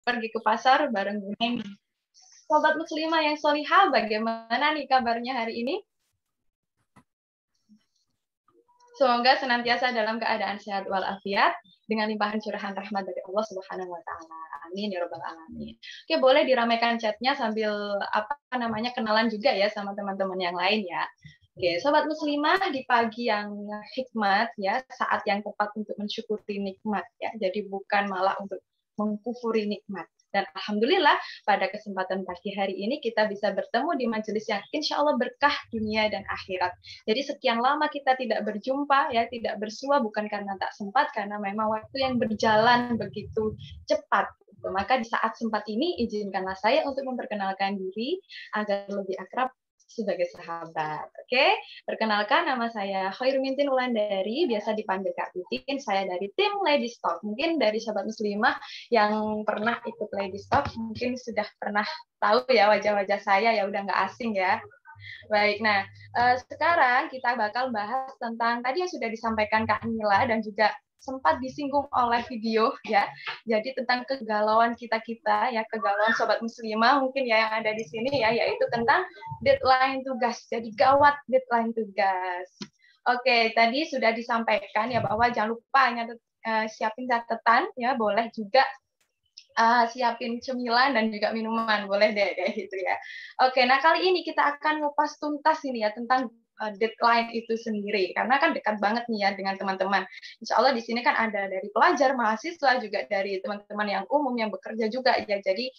pergi ke pasar bareng Bu Neni. Sobat Muslimah yang solihah, bagaimana nih kabarnya hari ini? Semoga senantiasa dalam keadaan sehat walafiat dengan limpahan curahan rahmat dari Allah Subhanahu wa taala. Amin ya rabbal alamin. Oke, boleh diramaikan chatnya sambil kenalan juga ya sama teman-teman yang lain ya. Oke, sobat muslimah, di pagi yang hikmat ya, saat yang tepat untuk mensyukuri nikmat ya. Jadi bukan malah untuk mengkufuri nikmat. Dan alhamdulillah pada kesempatan pagi hari ini kita bisa bertemu di majelis yang insya Allah berkah dunia dan akhirat. Jadi sekian lama kita tidak berjumpa ya, tidak bersua bukan karena tak sempat, karena memang waktu yang berjalan begitu cepat. Maka di saat sempat ini izinkanlah saya untuk memperkenalkan diri agar lebih akrab sebagai sahabat. Oke, perkenalkan nama saya Khairumintin Wulandari, biasa dipanggil Kak Titin. Saya dari tim Ladies Talk. Mungkin dari sahabat muslimah yang pernah ikut Ladies Talk mungkin sudah pernah tahu ya wajah-wajah saya, ya udah nggak asing ya. Baik, nah sekarang kita bakal bahas tentang tadi yang sudah disampaikan Kak Nila dan juga sempat disinggung oleh video ya. Jadi tentang kegalauan kita-kita ya, kegalauan sobat muslimah mungkin ya yang ada di sini ya, yaitu tentang deadline tugas. Jadi gawat deadline tugas. Oke, tadi sudah disampaikan ya bahwa jangan lupa siapin catatan ya, boleh juga siapin cemilan dan juga minuman, boleh deh kayak gitu ya. Oke, nah kali ini kita akan ngupas tuntas ini ya tentang deadline itu sendiri, karena kan dekat banget nih ya dengan teman-teman. Insya Allah di sini kan ada dari pelajar, mahasiswa, juga dari teman-teman yang umum yang bekerja juga ya. Jadi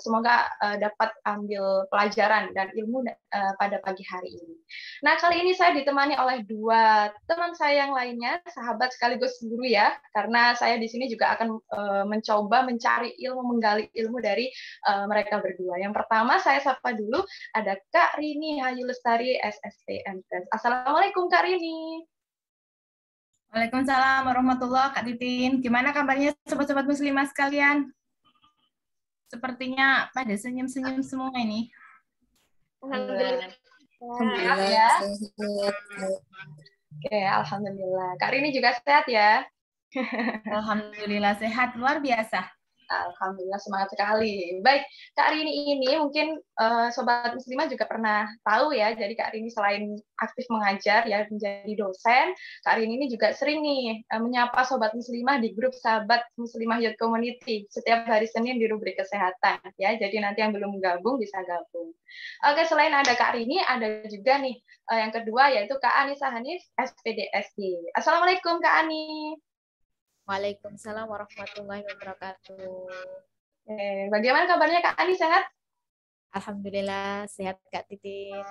semoga dapat ambil pelajaran dan ilmu pada pagi hari ini. Nah kali ini saya ditemani oleh dua teman saya yang lainnya, sahabat sekaligus guru ya, karena saya di sini juga akan mencoba mencari ilmu, menggali ilmu dari mereka berdua. Yang pertama saya sapa dulu, ada Kak Rini Hayu Lestari, SST MTes. Assalamualaikum Kak Rini. Waalaikumsalam warahmatullahi Kak Titin. Gimana kabarnya sobat-sobat muslimah sekalian? Sepertinya pada senyum-senyum semua ini. Alhamdulillah. Alhamdulillah Ya. sehat. Oke, alhamdulillah. Kak Rini juga sehat ya? Alhamdulillah sehat, luar biasa. Alhamdulillah, semangat sekali. Baik, Kak Rini ini mungkin Sobat Muslimah juga pernah tahu ya, jadi Kak Rini selain aktif mengajar ya, menjadi dosen, Kak Rini ini juga sering nih menyapa Sobat Muslimah di grup Sahabat Muslimah Youth Community setiap hari Senin di rubrik kesehatan ya, jadi nanti yang belum gabung bisa gabung. Oke, selain ada Kak Rini, ada juga nih yang kedua yaitu Kak Anissa Hanif, SPDSI. Assalamualaikum Kak Ani. Waalaikumsalam warahmatullahi wabarakatuh. Bagaimana kabarnya Kak Ani, sehat? Alhamdulillah sehat Kak Titin.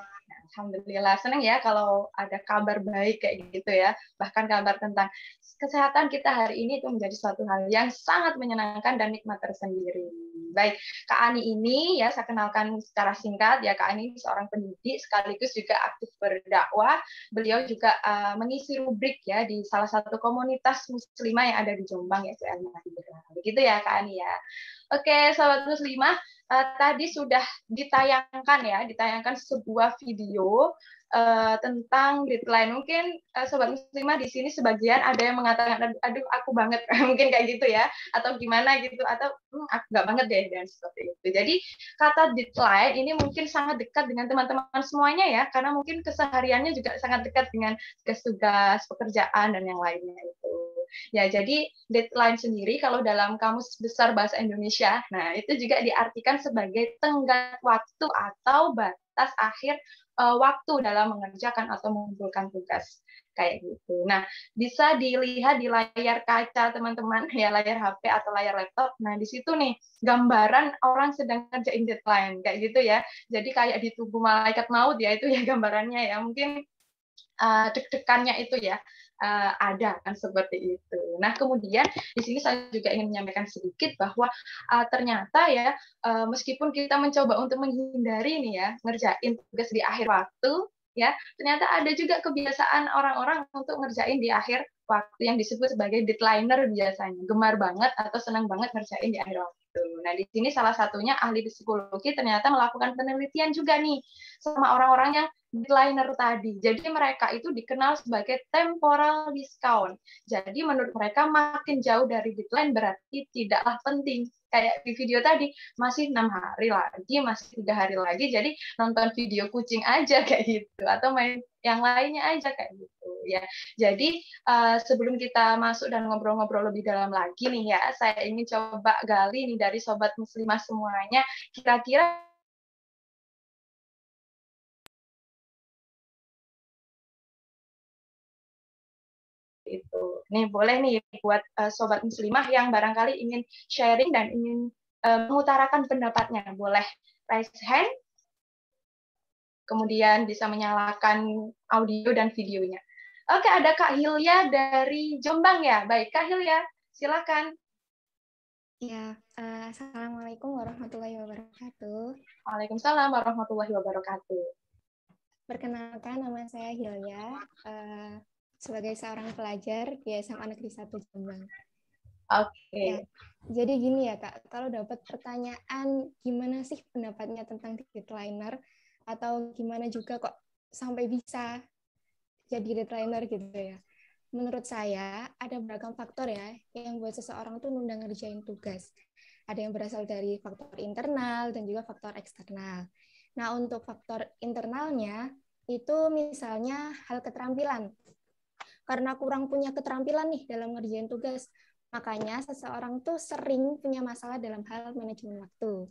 Alhamdulillah, senang ya kalau ada kabar baik kayak gitu ya. Bahkan kabar tentang kesehatan kita hari ini itu menjadi suatu hal yang sangat menyenangkan dan nikmat tersendiri. Baik, Kak Ani ini ya saya kenalkan secara singkat ya, Kak Ani seorang pendidik sekaligus juga aktif berdakwah. Beliau juga mengisi rubrik ya di salah satu komunitas muslimah yang ada di Jombang yaitu Al-Mahirah. Begitu ya Kak Ani ya. Oke, sahabat muslimah, tadi sudah ditayangkan sebuah video tentang deadline. Mungkin sobat muslimah di sini sebagian ada yang mengatakan, aduh aku banget, mungkin kayak gitu ya, atau gimana gitu, atau aku nggak banget deh, dan seperti itu. Jadi kata deadline ini mungkin sangat dekat dengan teman-teman semuanya ya, karena mungkin kesehariannya juga sangat dekat dengan tugas-tugas pekerjaan dan yang lainnya itu. Ya, jadi deadline sendiri kalau dalam Kamus Besar Bahasa Indonesia, nah itu juga diartikan sebagai tenggat waktu atau batas akhir waktu dalam mengerjakan atau mengumpulkan tugas kayak gitu. Nah, bisa dilihat di layar kaca teman-teman, ya layar HP atau layar laptop. Nah, di situ nih gambaran orang sedang ngerjain deadline kayak gitu ya. Jadi kayak di tubuh malaikat maut ya, itu ya gambarannya ya. Mungkin deg-degannya itu ya ada kan seperti itu. Nah kemudian di sini saya juga ingin menyampaikan sedikit bahwa ternyata ya meskipun kita mencoba untuk menghindari nih ya ngerjain tugas di akhir waktu ya, ternyata ada juga kebiasaan orang-orang untuk ngerjain di akhir waktu yang disebut sebagai deadlineer biasanya, gemar banget atau senang banget ngerjain di akhir waktu. Nah di sini salah satunya ahli psikologi ternyata melakukan penelitian juga nih sama orang-orang yang deadlineer tadi. Jadi mereka itu dikenal sebagai temporal discount. Jadi menurut mereka makin jauh dari deadline berarti tidaklah penting kayak di video tadi, masih 6 hari lagi, masih 3 hari lagi, jadi nonton video kucing aja kayak gitu, atau main yang lainnya aja kayak gitu ya. Jadi sebelum kita masuk dan ngobrol-ngobrol lebih dalam lagi nih ya, saya ingin coba gali nih dari sobat muslimah semuanya, kira-kira itu. Nih boleh nih buat sobat muslimah yang barangkali ingin sharing dan ingin mengutarakan pendapatnya, boleh raise hand, kemudian bisa menyalakan audio dan videonya. Oke, ada Kak Hilya dari Jombang ya. Baik, Kak Hilya, silakan. Ya, Assalamualaikum warahmatullahi wabarakatuh. Waalaikumsalam warahmatullahi wabarakatuh. Perkenalkan, nama saya Hilya, sebagai seorang pelajar di SMA Negeri 1 Jombang. Oke. Ya, jadi gini ya Kak, kalau dapat pertanyaan gimana sih pendapatnya tentang deadliner, atau gimana juga kok sampai bisa jadi deadliner gitu ya. Menurut saya ada beragam faktor ya yang buat seseorang tuh nunda ngerjain tugas. Ada yang berasal dari faktor internal dan juga faktor eksternal. Nah, untuk faktor internalnya itu misalnya hal keterampilan. Karena kurang punya keterampilan nih dalam ngerjain tugas, makanya seseorang tuh sering punya masalah dalam hal manajemen waktu.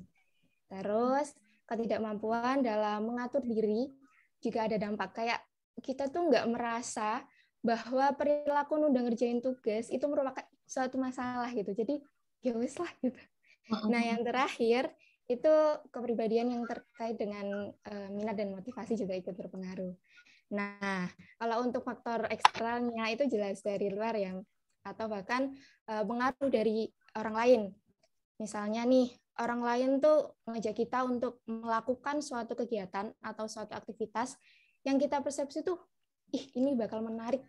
Terus ketidakmampuan dalam mengatur diri juga ada dampak. Kayak kita tuh nggak merasa bahwa perilaku nunda ngerjain tugas itu merupakan suatu masalah gitu. Jadi ya wis lah gitu. Nah, yang terakhir itu kepribadian yang terkait dengan minat dan motivasi juga ikut berpengaruh. Nah, kalau untuk faktor eksternalnya itu jelas dari luar ya, atau bahkan pengaruh dari orang lain. Misalnya nih, orang lain tuh mengajak kita untuk melakukan suatu kegiatan atau suatu aktivitas yang kita persepsi tuh, ini bakal menarik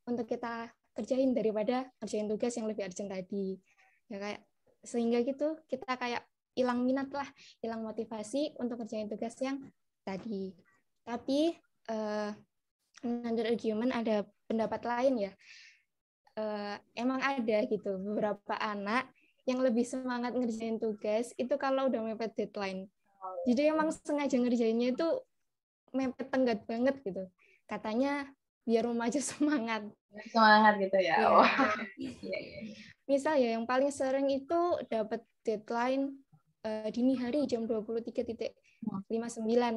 untuk kita kerjain daripada kerjain tugas yang lebih urgent tadi. Ya kayak sehingga gitu kita kayak hilang minat lah, hilang motivasi untuk kerjain tugas yang tadi. Tapi under argument ada pendapat lain ya. Emang ada gitu beberapa anak yang lebih semangat ngerjain tugas itu kalau udah mepet deadline. Jadi emang sengaja ngerjainnya itu mepet tenggat banget gitu. Katanya biar remaja semangat. Semangat gitu ya. Yeah. Oh. Misal ya yang paling sering itu dapat deadline dini hari jam 23.59.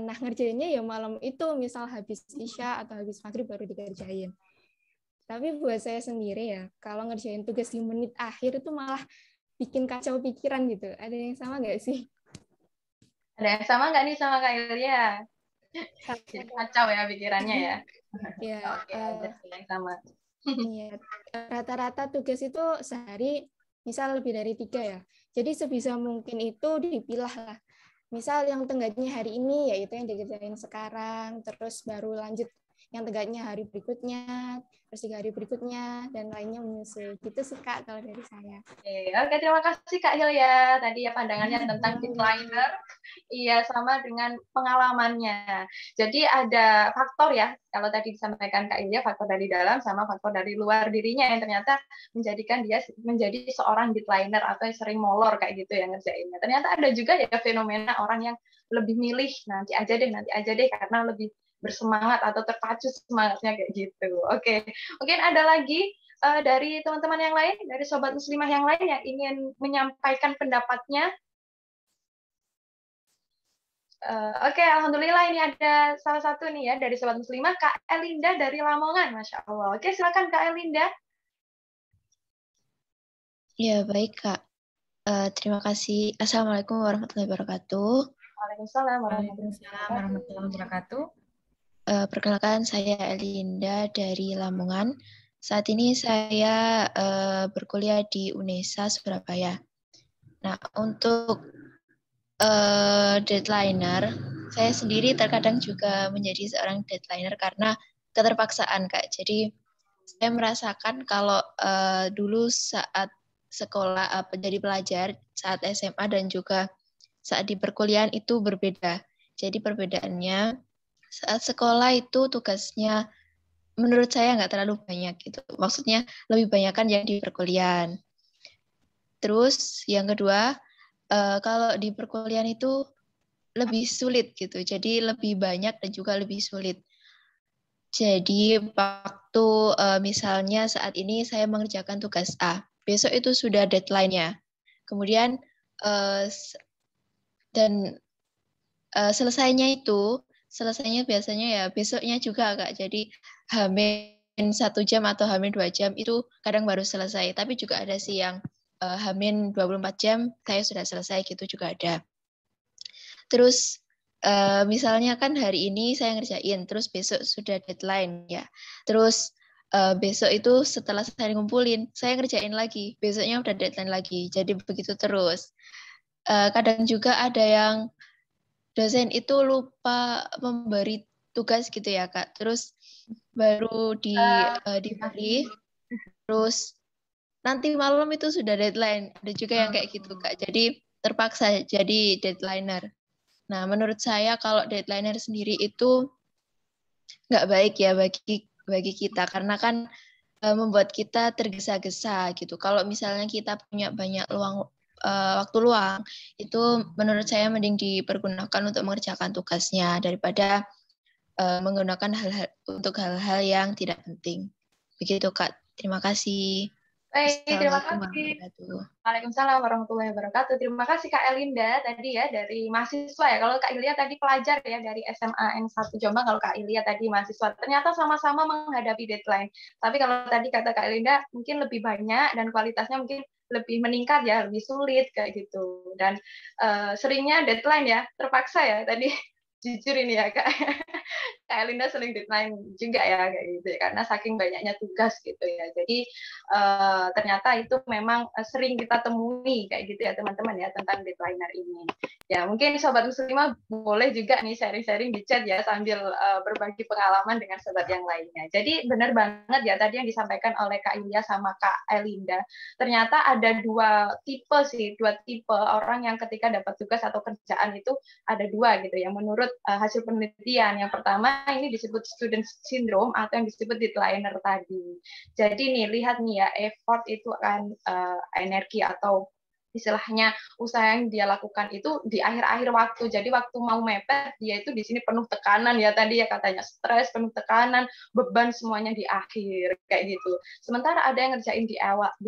Nah, ngerjainnya ya malam itu, misal habis isya atau habis maghrib baru dikerjain. Tapi buat saya sendiri ya, kalau ngerjain tugas di menit akhir itu malah bikin kacau pikiran gitu. Ada yang sama nggak sih? Ada yang sama nggak nih sama Kak Ilya? Jadi kacau ya pikirannya ya. Ya, Oke, ada yang sama. Iya, rata-rata tugas itu sehari misal lebih dari 3 ya. Jadi sebisa mungkin itu dipilah lah. Misal yang tenggatnya hari ini yaitu yang dikerjain sekarang, terus baru lanjut yang tenggatnya hari berikutnya, terus 3 hari berikutnya, dan lainnya menyusul. Gitu sih Kak kalau dari saya. Oke, terima kasih Kak Hilya. Tadi ya pandangannya tentang deadliner. Iya, sama dengan pengalamannya. Jadi ada faktor ya, kalau tadi disampaikan Kak Hilya, faktor dari dalam sama faktor dari luar dirinya yang ternyata menjadikan dia menjadi seorang deadliner atau yang sering molor kayak gitu ya ngerjainnya. Ternyata ada juga ya fenomena orang yang lebih milih nanti aja deh karena lebih bersemangat atau terpacu semangatnya kayak gitu. Oke, mungkin ada lagi dari teman-teman yang lain, dari sobat muslimah yang lain yang ingin menyampaikan pendapatnya. Oke, alhamdulillah ini ada salah satu nih ya dari sobat muslimah, Kak Elinda dari Lamongan, Masya Allah. Oke, silakan Kak Elinda. Ya, baik Kak. Terima kasih. Assalamualaikum warahmatullahi wabarakatuh. Waalaikumsalam warahmatullahi wabarakatuh. Perkenalkan, saya Elinda dari Lamongan. Saat ini saya berkuliah di UNESA Surabaya. Nah, untuk deadliner, saya sendiri terkadang juga menjadi seorang deadliner karena keterpaksaan, Kak. Jadi, saya merasakan kalau dulu saat sekolah jadi pelajar, saat SMA dan juga saat di perkuliahan itu berbeda. Jadi perbedaannya saat sekolah itu tugasnya menurut saya nggak terlalu banyak gitu. Maksudnya lebih banyak kan yang di perkuliahan. Terus yang kedua, kalau di perkuliahan itu lebih sulit gitu. Jadi lebih banyak dan juga lebih sulit. Jadi waktu misalnya saat ini saya mengerjakan tugas A, besok itu sudah deadline-nya. Kemudian dan selesainya biasanya ya besoknya juga Kak. Jadi H-1 jam atau H-2 jam itu kadang baru selesai. Tapi juga ada sih yang H-24 jam saya sudah selesai gitu juga ada. Terus misalnya kan hari ini saya ngerjain, terus besok sudah deadline ya. Terus besok itu setelah saya ngumpulin, saya ngerjain lagi. Besoknya udah deadline lagi. Jadi begitu terus. Kadang juga ada yang dosen itu lupa memberi tugas gitu ya Kak. Terus baru diberi, terus nanti malam itu sudah deadline. Ada juga yang kayak gitu Kak. Jadi terpaksa jadi deadliner. Nah, menurut saya kalau deadliner sendiri itu nggak baik ya bagi kita, karena kan membuat kita tergesa-gesa gitu. Kalau misalnya kita punya banyak waktu luang, itu menurut saya mending dipergunakan untuk mengerjakan tugasnya daripada menggunakan untuk hal-hal yang tidak penting. Begitu Kak. Terima kasih. Baik, terima Assalamualaikum kasih. warahmatullahi wabarakatuh. Waalaikumsalam warahmatullahi wabarakatuh. Terima kasih Kak Elinda tadi ya dari mahasiswa ya. Kalau Kak Ilya tadi pelajar ya dari SMA N1 Jombang, kalau Kak Ilya tadi mahasiswa. Ternyata sama-sama menghadapi deadline. Tapi kalau tadi kata Kak Elinda mungkin lebih banyak dan kualitasnya mungkin lebih meningkat ya, lebih sulit kayak gitu. Dan seringnya deadline ya, terpaksa ya tadi. Jujur ini ya Kak. Kak Elinda sering deadline juga ya kayak gitu ya, karena saking banyaknya tugas gitu ya. Jadi ternyata itu memang sering kita temui kayak gitu ya teman-teman ya tentang deadliner ini. Ya mungkin Sobat Muslimah boleh juga nih sharing-sharing di chat ya sambil berbagi pengalaman dengan sobat yang lainnya. Jadi benar banget ya tadi yang disampaikan oleh Kak Ilya sama Kak Elinda. Ternyata ada dua tipe orang yang ketika dapat tugas atau kerjaan itu ada dua gitu ya menurut hasil penelitian. Yang pertama ini disebut student syndrome atau yang disebut deadliner tadi. Jadi nih lihat nih ya, effort itu akan energi atau istilahnya usaha yang dia lakukan itu di akhir-akhir waktu. Jadi waktu mau mepet dia itu di sini penuh tekanan ya tadi ya katanya stres, penuh tekanan, beban semuanya di akhir kayak gitu. Sementara ada yang ngerjain di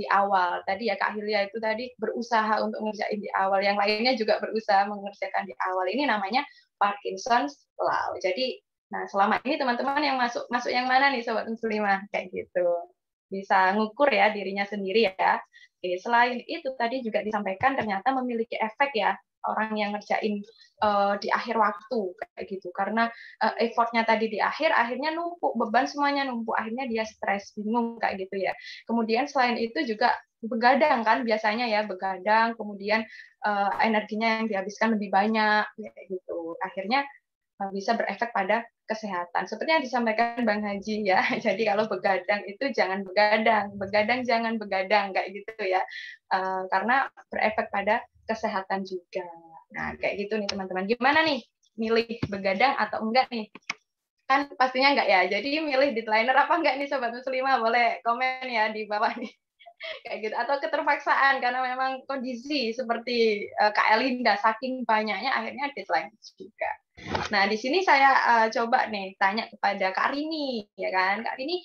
awal. Tadi ya Kak Hilya itu tadi berusaha untuk ngerjain di awal, yang lainnya juga berusaha mengerjakan di awal. Ini namanya Parkinson's Law. Jadi nah selama ini teman-teman yang masuk yang mana nih Sobat Muslimah kayak gitu. Bisa ngukur ya dirinya sendiri ya. Oke, selain itu tadi juga disampaikan ternyata memiliki efek ya orang yang ngerjain di akhir waktu kayak gitu, karena effortnya tadi di akhirnya numpuk, beban semuanya numpuk, akhirnya dia stres, bingung kayak gitu ya. Kemudian selain itu juga begadang kan biasanya ya, begadang, kemudian energinya yang dihabiskan lebih banyak kayak gitu, akhirnya bisa berefek pada kesehatan. Seperti yang disampaikan Bang Haji ya. Jadi kalau begadang itu jangan begadang jangan begadang kayak gitu ya. Karena berefek pada kesehatan juga. Nah, kayak gitu nih teman-teman. Gimana nih milih begadang atau enggak nih? Kan pastinya enggak ya. Jadi milih deadliner apa enggak nih Sobat Muslimah? Boleh komen ya di bawah nih. Kayak gitu, atau keterpaksaan karena memang kondisi seperti Kak Elinda saking banyaknya akhirnya deadline juga. Nah, di sini saya coba nih tanya kepada Kak Rini ya kan. Kak Rini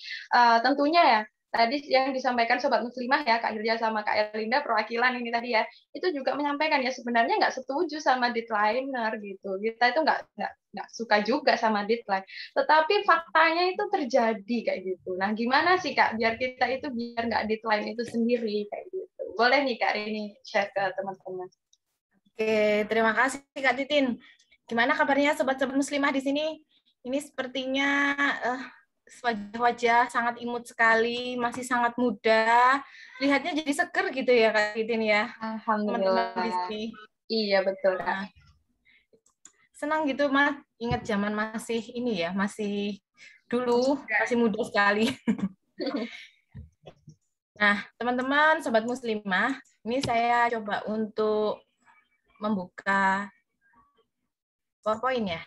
tentunya ya tadi yang disampaikan Sobat Muslimah ya, Kak Hilya sama Kak Elinda perwakilan ini tadi ya, itu juga menyampaikan ya sebenarnya nggak setuju sama deadliner gitu. Kita itu nggak suka juga sama deadline. Tetapi faktanya itu terjadi kayak gitu. Nah, gimana sih Kak biar kita itu biar nggak deadline itu sendiri kayak gitu. Boleh nih Kak Rini share ke teman-teman. Oke, terima kasih Kak Titin. Gimana kabarnya sobat-sobat muslimah di sini? Ini sepertinya wajah-wajah sangat imut sekali, masih sangat muda. Lihatnya jadi seger gitu ya Kak Titin ya. Alhamdulillah. Teman-teman di sini. Iya betul Kak. Nah, senang gitu Mas, ingat zaman masih ini ya, masih dulu masih muda sekali. Nah, teman-teman sobat muslimah, ini saya coba untuk membuka PowerPoint ya.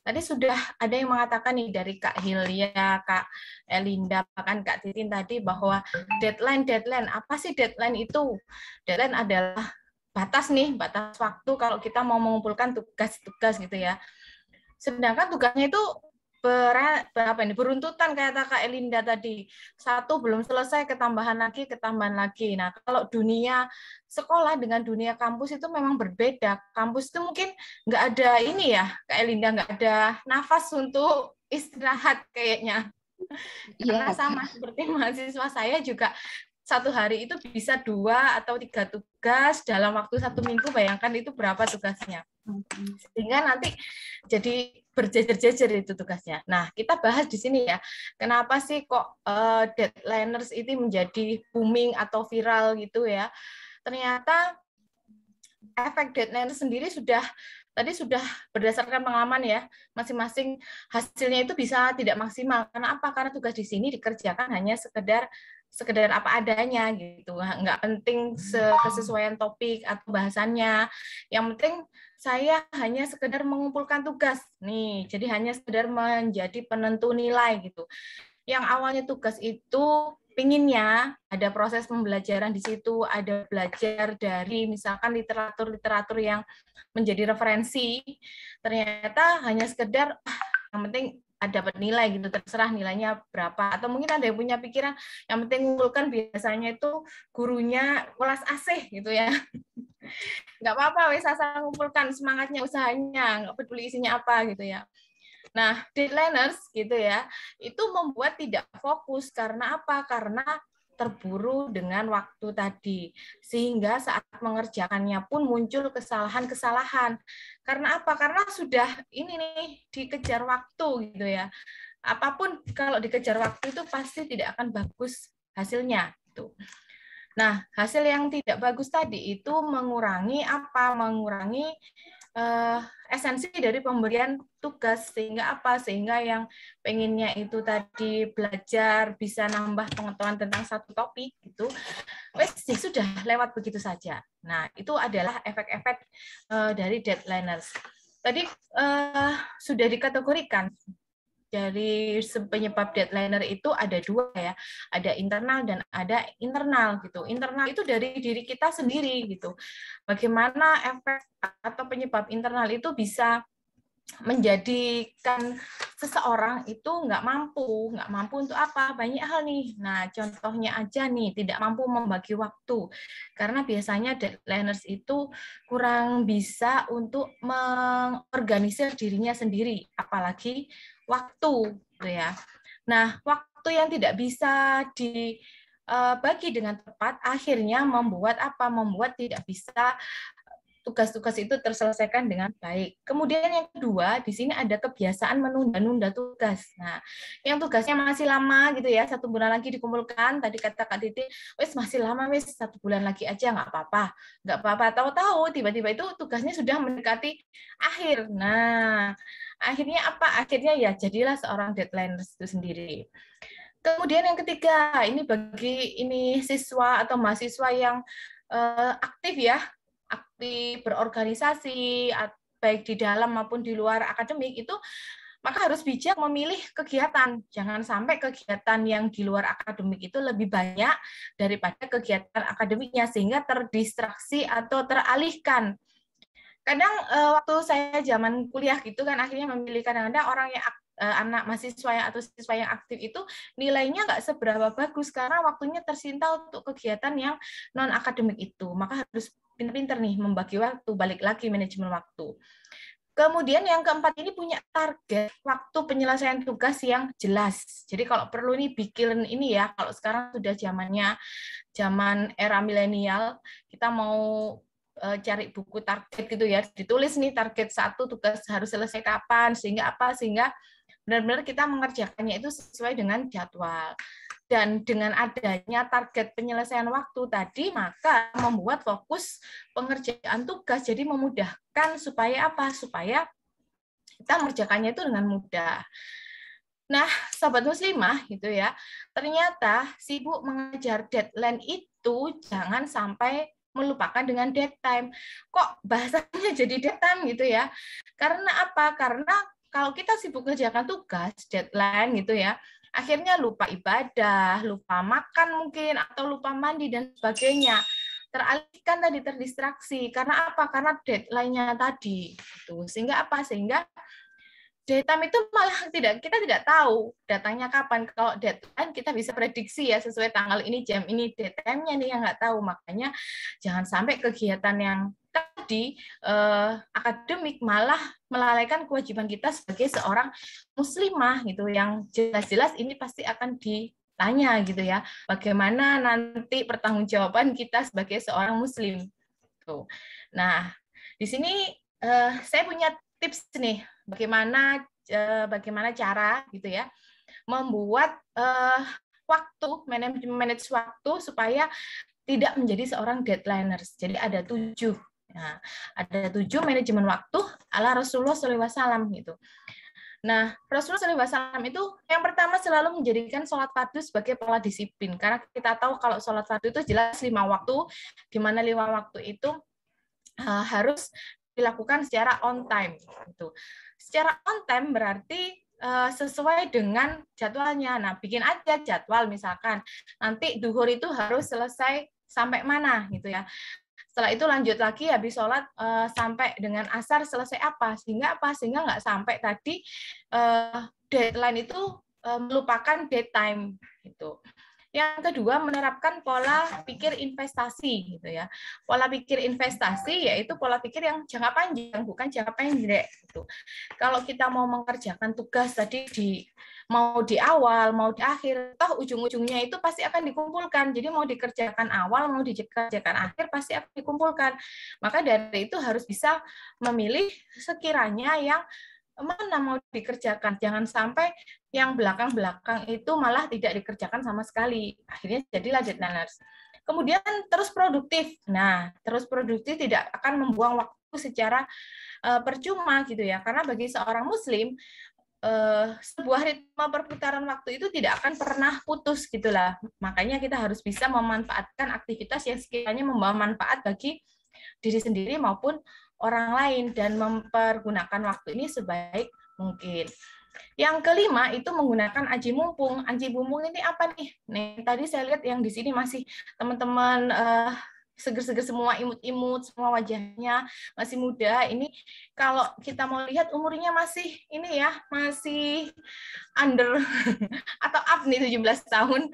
Tadi sudah ada yang mengatakan nih dari Kak Hilya, Kak Elinda, bahkan Kak Titin tadi bahwa deadline. Apa sih deadline itu? Deadline adalah batas nih, batas waktu kalau kita mau mengumpulkan tugas-tugas gitu ya. Sedangkan tugasnya itu beruntutan kayak Kak Elinda tadi. Satu belum selesai, ketambahan lagi. Nah, kalau dunia sekolah dengan dunia kampus itu memang berbeda. Kampus itu mungkin nggak ada ini ya, Kak Elinda, nggak ada nafas untuk istirahat kayaknya. Karena sama seperti mahasiswa saya juga, satu hari itu bisa 2 atau 3 tugas dalam waktu 1 minggu, bayangkan itu berapa tugasnya. Sehingga nanti jadi berjejer-jejer itu tugasnya. Nah, kita bahas di sini ya, kenapa sih kok deadliners itu menjadi booming atau viral gitu ya. Ternyata efek deadliner sendiri tadi sudah berdasarkan pengalaman ya, masing-masing hasilnya itu bisa tidak maksimal. Karena apa? Karena tugas di sini dikerjakan hanya sekedar apa adanya gitu, nggak penting kesesuaian topik atau bahasannya. Yang penting saya hanya sekedar mengumpulkan tugas nih, jadi hanya sekedar menjadi penentu nilai gitu. Yang awalnya tugas itu pinginnya ada proses pembelajaran di situ, ada belajar dari misalkan literatur yang menjadi referensi, ternyata hanya sekedar yang penting dapat nilai gitu, terserah nilainya berapa. Atau mungkin ada yang punya pikiran yang penting ngumpulkan, biasanya itu gurunya kelas AC gitu ya. Nggak apa-apa, wes asal ngumpulkan, semangatnya, usahanya, nggak peduli isinya apa gitu ya. Nah, deadliners gitu ya, itu membuat tidak fokus. Karena apa? Karena terburu dengan waktu tadi. Sehingga saat mengerjakannya pun muncul kesalahan-kesalahan. Karena apa? Karena sudah ini nih, dikejar waktu gitu ya. Apapun kalau dikejar waktu itu pasti tidak akan bagus hasilnya. Gitu. Nah, hasil yang tidak bagus tadi itu mengurangi apa? Mengurangi esensi dari pemberian tugas. Sehingga apa? Sehingga yang pengennya itu tadi belajar, bisa nambah pengetahuan tentang satu topik gitu, wes sudah lewat begitu saja. Nah, itu adalah efek-efek dari deadliners. Tadi sudah dikategorikan. Dari penyebab deadliner itu ada 2 ya, ada internal dan ada internal gitu. Internal itu dari diri kita sendiri gitu. Bagaimana efek atau penyebab internal itu bisa menjadikan seseorang itu nggak mampu untuk apa, banyak hal nih. Nah, contohnya aja nih, tidak mampu membagi waktu, karena biasanya deadliners itu kurang bisa untuk mengorganisir dirinya sendiri, apalagi waktu gitu ya. Nah, waktu yang tidak bisa dibagi dengan tepat akhirnya membuat tidak bisa tugas-tugas itu terselesaikan dengan baik. Kemudian yang kedua, di sini ada kebiasaan menunda-nunda tugas. Nah, yang tugasnya masih lama gitu ya, 1 bulan lagi dikumpulkan, tadi kata Kak Titi, wes masih lama, wes 1 bulan lagi aja, nggak apa-apa. Tahu-tahu tiba-tiba itu tugasnya sudah mendekati akhir. Nah, akhirnya apa? Akhirnya ya jadilah seorang deadliner itu sendiri. Kemudian yang ketiga, ini bagi siswa atau mahasiswa yang aktif ya, aktif berorganisasi, baik di dalam maupun di luar akademik itu, maka harus bijak memilih kegiatan. Jangan sampai kegiatan yang di luar akademik itu lebih banyak daripada kegiatan akademiknya, sehingga terdistraksi atau teralihkan. Kadang waktu saya zaman kuliah gitu kan, akhirnya memilih kadang-kadang orang yang anak mahasiswa yang atau siswa yang aktif itu nilainya nggak seberapa bagus karena waktunya tersita untuk kegiatan yang non akademik itu. Maka harus pintar-pintar nih membagi waktu, balik lagi manajemen waktu. Kemudian yang keempat ini punya target waktu penyelesaian tugas yang jelas. Jadi kalau perlu nih bikin ini ya, kalau sekarang sudah zaman era milenial, kita mau cari buku target gitu ya, ditulis nih target 1 tugas harus selesai kapan, sehingga benar-benar kita mengerjakannya itu sesuai dengan jadwal. Dan dengan adanya target penyelesaian waktu tadi, maka membuat fokus pengerjaan tugas jadi memudahkan supaya supaya kita mengerjakannya itu dengan mudah. Nah, sahabat muslimah gitu ya, ternyata sibuk mengejar deadline itu jangan sampai melupakan dengan dead time. Kok bahasanya jadi dead time gitu ya? Karena apa? Karena kalau kita sibuk mengerjakan tugas, deadline gitu ya, akhirnya lupa ibadah, lupa makan mungkin, atau lupa mandi dan sebagainya. teralihkan tadi, terdistraksi. Karena apa? Karena deadline-nya tadi. Gitu. Sehingga apa? Sehingga daytime itu malah kita tidak tahu datangnya kapan. Kalau deadline kita bisa prediksi ya sesuai tanggal ini, jam ini, daytime-nya nih yang nggak tahu. Makanya jangan sampai kegiatan yang tadi akademik malah melalaikan kewajiban kita sebagai seorang muslimah gitu, yang jelas-jelas ini pasti akan ditanya gitu ya, bagaimana nanti pertanggungjawaban kita sebagai seorang muslim. Tuh. Nah, di sini saya punya tips nih, bagaimana cara gitu ya membuat manage waktu supaya tidak menjadi seorang deadliners. Jadi ada 7. Nah, ada 7 manajemen waktu ala Rasulullah SAW gitu. Nah, Rasulullah SAW itu yang pertama selalu menjadikan sholat fardu sebagai pola disiplin. Karena kita tahu kalau sholat fardu itu jelas 5 waktu, di mana 5 waktu itu harus dilakukan secara on time. Gitu. Secara on time berarti sesuai dengan jadwalnya. Nah, bikin aja jadwal misalkan nanti duhur itu harus selesai sampai mana gitu ya. Setelah itu lanjut lagi habis sholat sampai dengan asar selesai apa, sehingga nggak sampai tadi deadline itu melupakan daytime gitu. Yang kedua, menerapkan pola pikir investasi gitu ya. Pola pikir investasi yaitu pola pikir yang jangka panjang, bukan jangka pendek gitu. Kalau kita mau mengerjakan tugas tadi mau di awal, mau di akhir, toh ujung-ujungnya itu pasti akan dikumpulkan. Jadi mau dikerjakan awal, mau dikerjakan akhir, pasti akan dikumpulkan. Maka dari itu harus bisa memilih sekiranya yang mana mau dikerjakan. Jangan sampai yang belakang-belakang itu malah tidak dikerjakan sama sekali. Akhirnya jadilah deadliners. Kemudian terus produktif. Nah, terus produktif tidak akan membuang waktu secara percuma gitu ya. Karena bagi seorang muslim, sebuah ritme perputaran waktu itu tidak akan pernah putus gitulah. Makanya kita harus bisa memanfaatkan aktivitas yang sekiranya membawa manfaat bagi diri sendiri maupun orang lain dan mempergunakan waktu ini sebaik mungkin. Yang kelima itu menggunakan aji mumpung. Aji mumpung ini apa nih? Nih tadi saya lihat yang di sini masih teman-teman seger-seger semua, imut-imut, semua wajahnya masih muda. Ini kalau kita mau lihat umurnya masih ini ya, masih under atau up nih 17 tahun.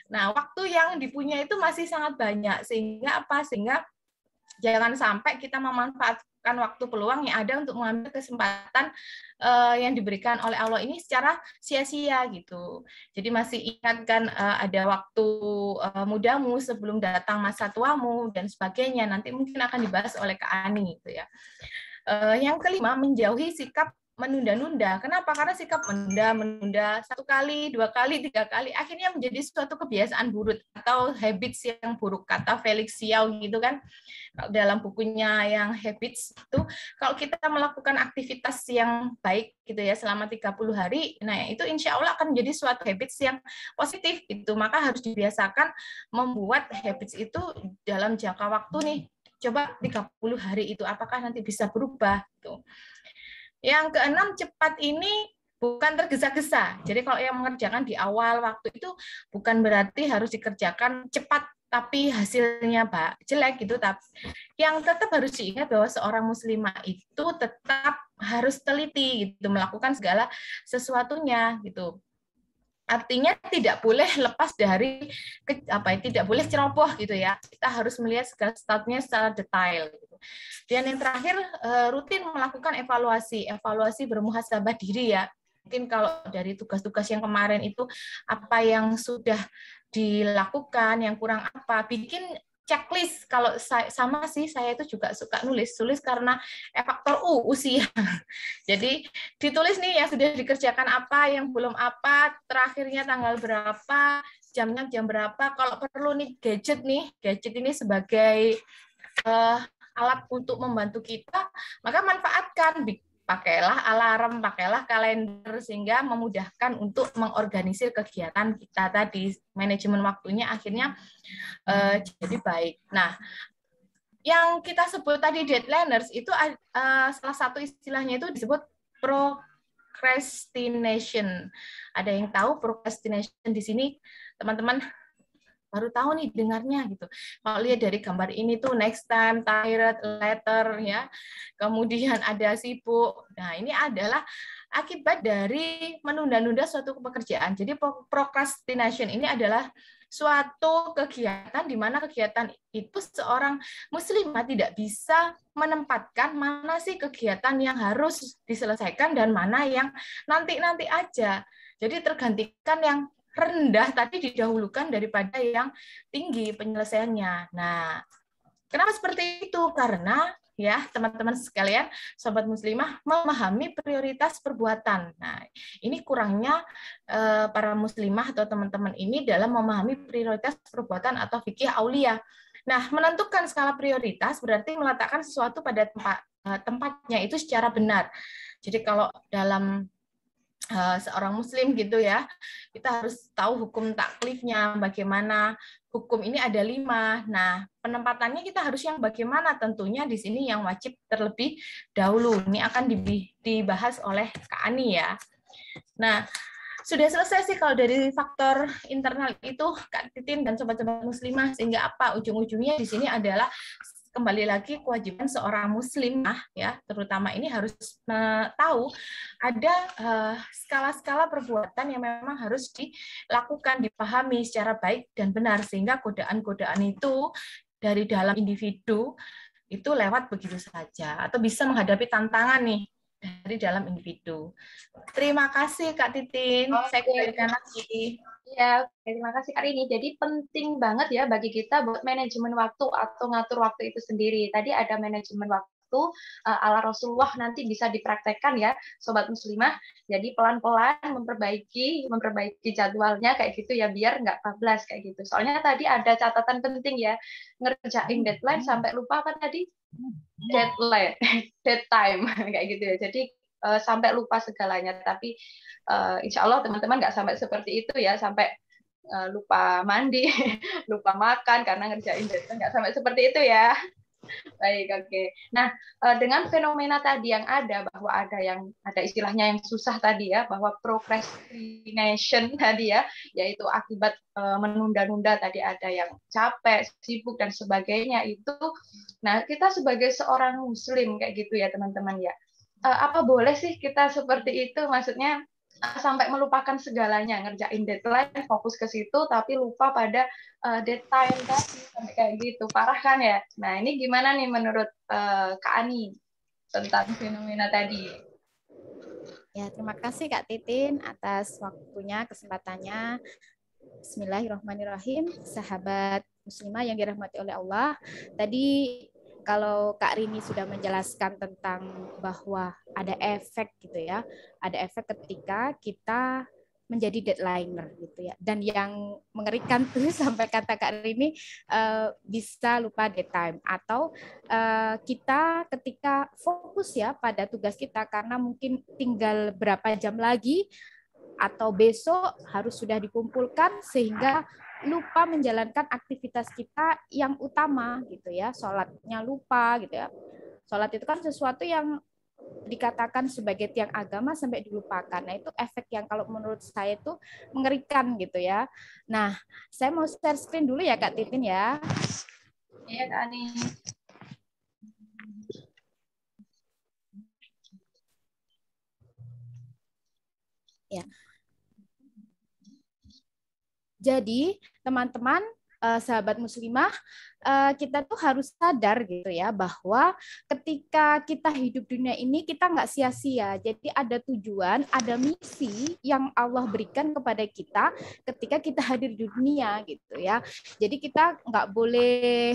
Nah, waktu yang dipunya itu masih sangat banyak. Sehingga apa? Sehingga jangan sampai kita memanfaatkan waktu peluang yang ada untuk mengambil kesempatan yang diberikan oleh Allah ini secara sia-sia gitu. Jadi masih ingatkan ada waktu mudamu sebelum datang masa tuamu dan sebagainya. Nanti mungkin akan dibahas oleh Kak Ani gitu ya. Yang kelima, menjauhi sikap menunda-nunda. Kenapa? Karena sikap menunda 1 kali, 2 kali, 3 kali, akhirnya menjadi suatu kebiasaan buruk atau habits yang buruk, kata Felix Xiao gitu kan. Dalam bukunya yang habits itu, kalau kita melakukan aktivitas yang baik gitu ya selama 30 hari, nah itu insya Allah akan menjadi suatu habits yang positif gitu. Maka harus dibiasakan membuat habits itu dalam jangka waktu nih. Coba 30 hari itu apakah nanti bisa berubah gitu. Yang keenam, cepat ini bukan tergesa-gesa. Jadi kalau yang mengerjakan di awal waktu itu bukan berarti harus dikerjakan cepat tapi hasilnya jelek gitu. Tapi yang tetap harus diingat bahwa seorang muslimah itu tetap harus teliti gitu, melakukan segala sesuatunya gitu. Artinya tidak boleh lepas dari tidak boleh ceroboh gitu ya. Kita harus melihat segala sesuatunya secara detail gitu. Dan yang terakhir, rutin melakukan evaluasi bermuhasabah diri ya. Mungkin kalau dari tugas-tugas yang kemarin itu apa yang sudah dilakukan, yang kurang apa, bikin checklist. Kalau saya itu juga suka nulis karena faktor usia. Jadi ditulis nih yang sudah dikerjakan apa, yang belum apa, terakhirnya tanggal berapa, jamnya jam berapa. Kalau perlu nih gadget ini sebagai alat untuk membantu kita, maka manfaatkan. Pakailah alarm, pakailah kalender, sehingga memudahkan untuk mengorganisir kegiatan kita tadi. Manajemen waktunya akhirnya jadi baik. Nah, yang kita sebut tadi deadliners itu salah satu istilahnya itu disebut procrastination. Ada yang tahu procrastination di sini, teman-teman? baru tahu nih dengarnya gitu. Kalau lihat dari gambar ini tuh next time, tired, later ya. Kemudian ada sibuk. Nah, ini adalah akibat dari menunda-nunda suatu pekerjaan. Jadi procrastination ini adalah suatu kegiatan di mana kegiatan itu seorang muslimah tidak bisa menempatkan mana sih kegiatan yang harus diselesaikan dan mana yang nanti-nanti aja. Jadi tergantikan yang rendah tadi didahulukan daripada yang tinggi penyelesaiannya. Nah, kenapa seperti itu? Karena ya teman-teman sekalian, sobat muslimah memahami prioritas perbuatan. Nah, ini kurangnya para muslimah atau teman-teman ini dalam memahami prioritas perbuatan atau fikih aulia. Nah, menentukan skala prioritas berarti meletakkan sesuatu pada tempatnya itu secara benar. Jadi kalau dalam seorang muslim gitu ya, kita harus tahu hukum taklifnya bagaimana. Hukum ini ada 5. Nah, penempatannya kita harus yang bagaimana? Tentunya di sini yang wajib terlebih dahulu. Ini akan dibahas oleh Kak Ani ya. Nah, sudah selesai sih kalau dari faktor internal itu Kak Titin dan sobat-sobat muslimah, sehingga apa? Ujung-ujungnya di sini adalah kembali lagi kewajiban seorang muslimah ya, terutama ini harus tahu ada skala-skala perbuatan yang memang harus dilakukan, dipahami secara baik dan benar, sehingga godaan-godaan itu dari dalam individu itu lewat begitu saja atau bisa menghadapi tantangan nih dari dalam individu. Terima kasih Kak Titin. Saya kembalikan lagi. Ya, terima kasih Kak Rini. Jadi penting banget ya bagi kita buat manajemen waktu atau ngatur waktu itu sendiri. Tadi ada manajemen waktu ala Rasulullah, nanti bisa dipraktekkan ya sobat muslimah. Jadi pelan-pelan memperbaiki jadwalnya kayak gitu ya, biar nggak bablas kayak gitu. Soalnya tadi ada catatan penting ya, ngerjain deadline sampai lupa apa tadi? Dead time kayak gitu ya. Jadi sampai lupa segalanya. Tapi insya Allah teman-teman nggak sampai seperti itu ya, sampai lupa mandi, lupa makan karena ngerjain deadline, nggak sampai seperti itu ya. Baik, oke. Nah, dengan fenomena tadi yang ada, bahwa ada istilahnya yang susah tadi ya, bahwa procrastination tadi ya, yaitu akibat menunda-nunda, tadi ada yang capek, sibuk dan sebagainya itu. Nah, kita sebagai seorang muslim kayak gitu ya teman-teman ya, apa boleh sih kita seperti itu? Maksudnya sampai melupakan segalanya, ngerjain deadline, fokus ke situ, tapi lupa pada deadline tadi, sampai kayak gitu, parah kan ya? Nah, ini gimana nih menurut Kak Ani tentang fenomena tadi? Ya, terima kasih Kak Titin atas waktunya, kesempatannya. Bismillahirrahmanirrahim, sahabat muslimah yang dirahmati oleh Allah. Tadi kalau Kak Rini sudah menjelaskan tentang bahwa ada efek gitu ya, ada efek ketika kita menjadi deadliner gitu ya. Dan yang mengerikan tuh sampai kata Kak Rini bisa lupa deadtime, atau kita ketika fokus ya pada tugas kita karena mungkin tinggal berapa jam lagi atau besok harus sudah dikumpulkan sehingga lupa menjalankan aktivitas kita yang utama gitu ya, sholatnya lupa gitu ya. Sholat itu kan sesuatu yang dikatakan sebagai tiang agama sampai dilupakan. Nah, itu efek yang kalau menurut saya itu mengerikan gitu ya. Nah, saya mau share screen dulu ya Kak Titin ya. Iya Kak Ani. Ya. Jadi, teman-teman, sahabat muslimah, kita tuh harus sadar gitu ya, bahwa ketika kita hidup dunia ini, kita nggak sia-sia. Jadi ada tujuan, ada misi yang Allah berikan kepada kita ketika kita hadir di dunia gitu ya. Jadi kita nggak boleh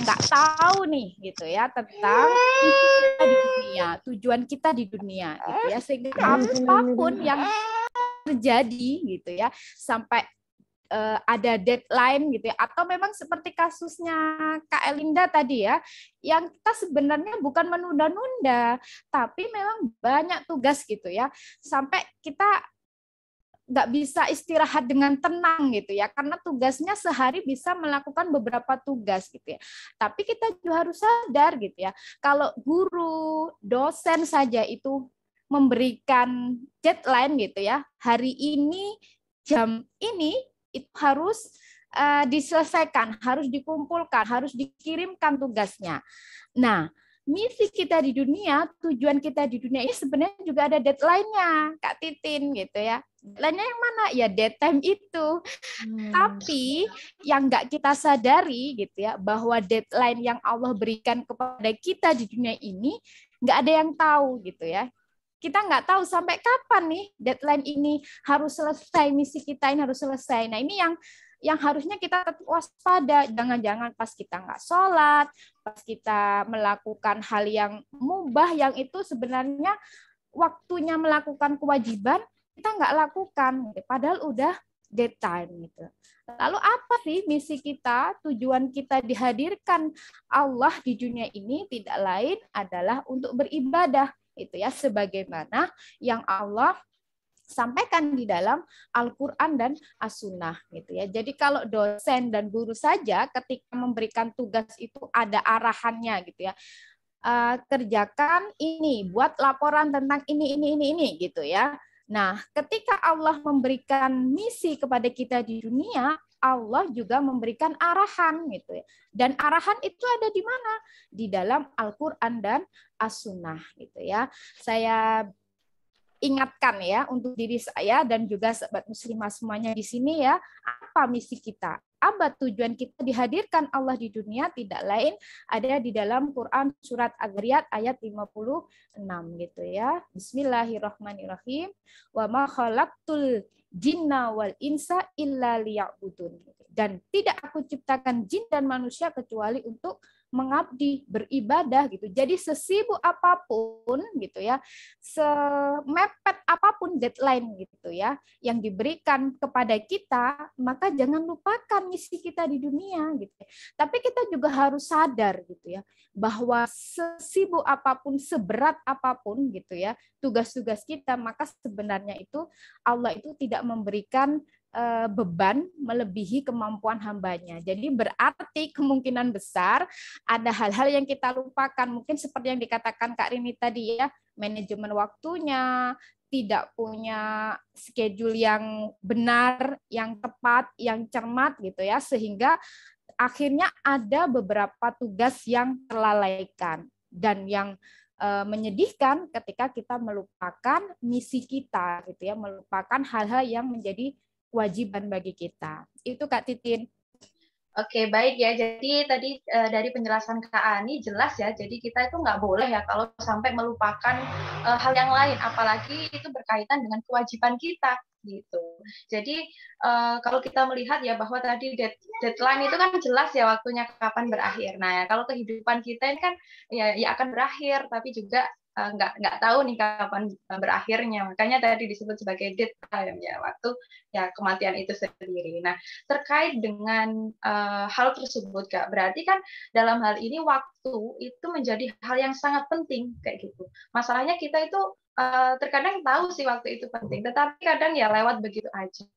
nggak tahu nih gitu ya tentang kita di dunia, tujuan kita di dunia gitu ya. Sehingga apapun yang terjadi gitu ya, sampai ada deadline gitu ya, atau memang seperti kasusnya Kak Elinda tadi ya, yang kita sebenarnya bukan menunda-nunda, tapi memang banyak tugas gitu ya, sampai kita nggak bisa istirahat dengan tenang gitu ya, karena tugasnya sehari bisa melakukan beberapa tugas gitu ya. Tapi kita juga harus sadar gitu ya, kalau guru, dosen saja itu memberikan deadline gitu ya, hari ini, jam ini, itu harus diselesaikan, harus dikumpulkan, harus dikirimkan tugasnya. Nah, misi kita di dunia, tujuan kita di dunia ini sebenarnya juga ada deadline-nya, Kak Titin gitu ya. Deadline-nya yang mana? Ya daytime itu. Tapi yang nggak kita sadari gitu ya, bahwa deadline yang Allah berikan kepada kita di dunia ini nggak ada yang tahu gitu ya. Kita nggak tahu sampai kapan nih deadline ini harus selesai, misi kita ini harus selesai. Nah ini yang harusnya kita tetap waspada. Jangan-jangan pas kita nggak sholat, pas kita melakukan hal yang mubah, yang itu sebenarnya waktunya melakukan kewajiban, kita nggak lakukan. Padahal udah daytime gitu. Lalu apa sih misi kita, tujuan kita dihadirkan Allah di dunia ini tidak lain adalah untuk beribadah. Itu ya, sebagaimana yang Allah sampaikan di dalam Al-Quran dan As-Sunnah gitu ya. Jadi kalau dosen dan guru saja ketika memberikan tugas itu ada arahannya gitu ya. Kerjakan ini, buat laporan tentang ini gitu ya. Nah, ketika Allah memberikan misi kepada kita di dunia, Allah juga memberikan arahan gitu ya. Dan arahan itu ada di mana? Di dalam Al-Quran dan As-Sunnah gitu ya. Saya ingatkan ya untuk diri saya dan juga sahabat muslimah semuanya di sini ya, apa misi kita? Apa tujuan kita dihadirkan Allah di dunia? Tidak lain ada di dalam Quran surat Ad-Dzariyat ayat 56 gitu ya. Bismillahirrahmanirrahim. Wa ma khalaqtul jinna wal insa illa liya'budun. Dan tidak aku ciptakan jin dan manusia kecuali untuk mengabdi, beribadah gitu. Jadi sesibuk apapun gitu ya, semepet apapun deadline gitu ya yang diberikan kepada kita, maka jangan lupakan misi kita di dunia gitu. Tapi kita juga harus sadar gitu ya bahwa sesibuk apapun, seberat apapun gitu ya tugas-tugas kita, maka sebenarnya itu Allah itu tidak memberikan beban melebihi kemampuan hambanya. Jadi berarti kemungkinan besar ada hal-hal yang kita lupakan. Mungkin seperti yang dikatakan Kak Rini tadi ya, manajemen waktunya, tidak punya schedule yang benar, yang tepat, yang cermat gitu ya, sehingga akhirnya ada beberapa tugas yang terlalaikan. Dan yang menyedihkan ketika kita melupakan misi kita gitu ya, melupakan hal-hal yang menjadi kewajiban bagi kita. Itu Kak Titin. Oke, baik ya. Jadi tadi dari penjelasan Kak Ani jelas ya. Jadi kita itu nggak boleh ya kalau sampai melupakan hal yang lain, apalagi itu berkaitan dengan kewajiban kita gitu. Jadi kalau kita melihat ya bahwa tadi deadline itu kan jelas ya waktunya kapan berakhir. Nah, kalau kehidupan kita ini kan ya akan berakhir, tapi juga nggak tahu nih kapan berakhirnya. Makanya tadi disebut sebagai dead time ya, waktu ya kematian itu sendiri. Nah, terkait dengan hal tersebut Kak, berarti kan dalam hal ini waktu itu menjadi hal yang sangat penting kayak gitu. Masalahnya kita itu terkadang tahu sih waktu itu penting, tetapi kadang ya lewat begitu aja.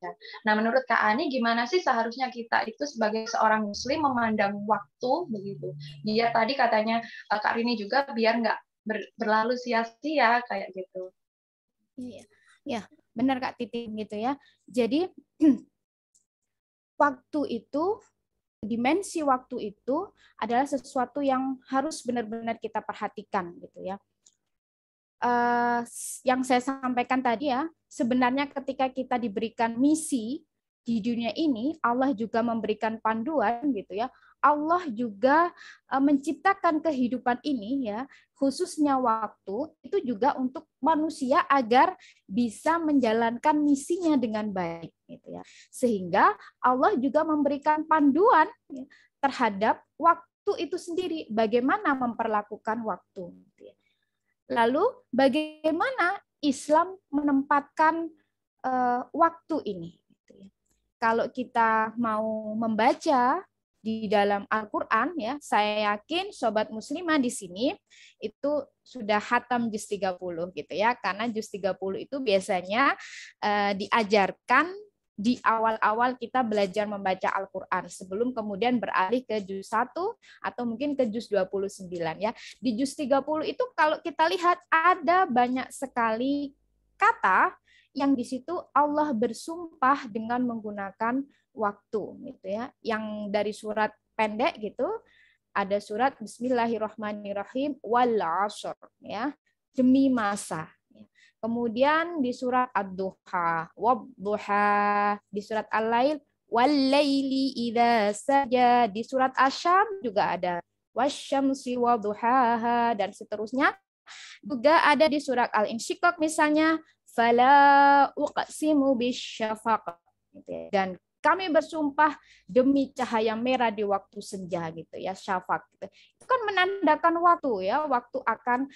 Nah, menurut Kak Ani gimana sih seharusnya kita itu sebagai seorang muslim memandang waktu begitu? Biar tadi katanya Kak Rini juga biar nggak berlalu sia-sia kayak gitu. Iya, ya, benar Kak Titin gitu ya. Jadi waktu itu, dimensi waktu itu adalah sesuatu yang harus benar-benar kita perhatikan gitu ya. Yang saya sampaikan tadi ya, sebenarnya ketika kita diberikan misi di dunia ini, Allah juga memberikan panduan gitu ya. Allah juga menciptakan kehidupan ini ya, khususnya waktu itu juga untuk manusia agar bisa menjalankan misinya dengan baik gitu ya. Sehingga Allah juga memberikan panduan ya, terhadap waktu itu sendiri, bagaimana memperlakukan waktu gitu ya. Lalu bagaimana Islam menempatkan waktu ini gitu ya. Kalau kita mau membaca di dalam Al-Quran ya, saya yakin sobat muslimah di sini itu sudah khatam juz 30 gitu ya, karena juz 30 itu biasanya diajarkan di awal-awal kita belajar membaca Al-Quran sebelum kemudian beralih ke juz 1 atau mungkin ke juz 29 ya. Di juz 30 itu kalau kita lihat ada banyak sekali kata yang di situ Allah bersumpah dengan menggunakan waktu gitu ya. Yang dari surat pendek gitu ada surat Bismillahirrahmanirrahim wal 'ashr ya, demi masa. Kemudian di surat Ad-Duha, Wad-Duha, di surat Al-Lail, Wal-Laili idza saja, di surat Asy-Syams juga ada Wasyamsi Wadduhaha, dan seterusnya. Juga ada di surat Al-Insyiqaq misalnya, Fala uqsimu bisyafaq, gitu ya. Dan kami bersumpah demi cahaya merah di waktu senja gitu ya, syafaq gitu. Itu kan menandakan waktu ya, waktu akan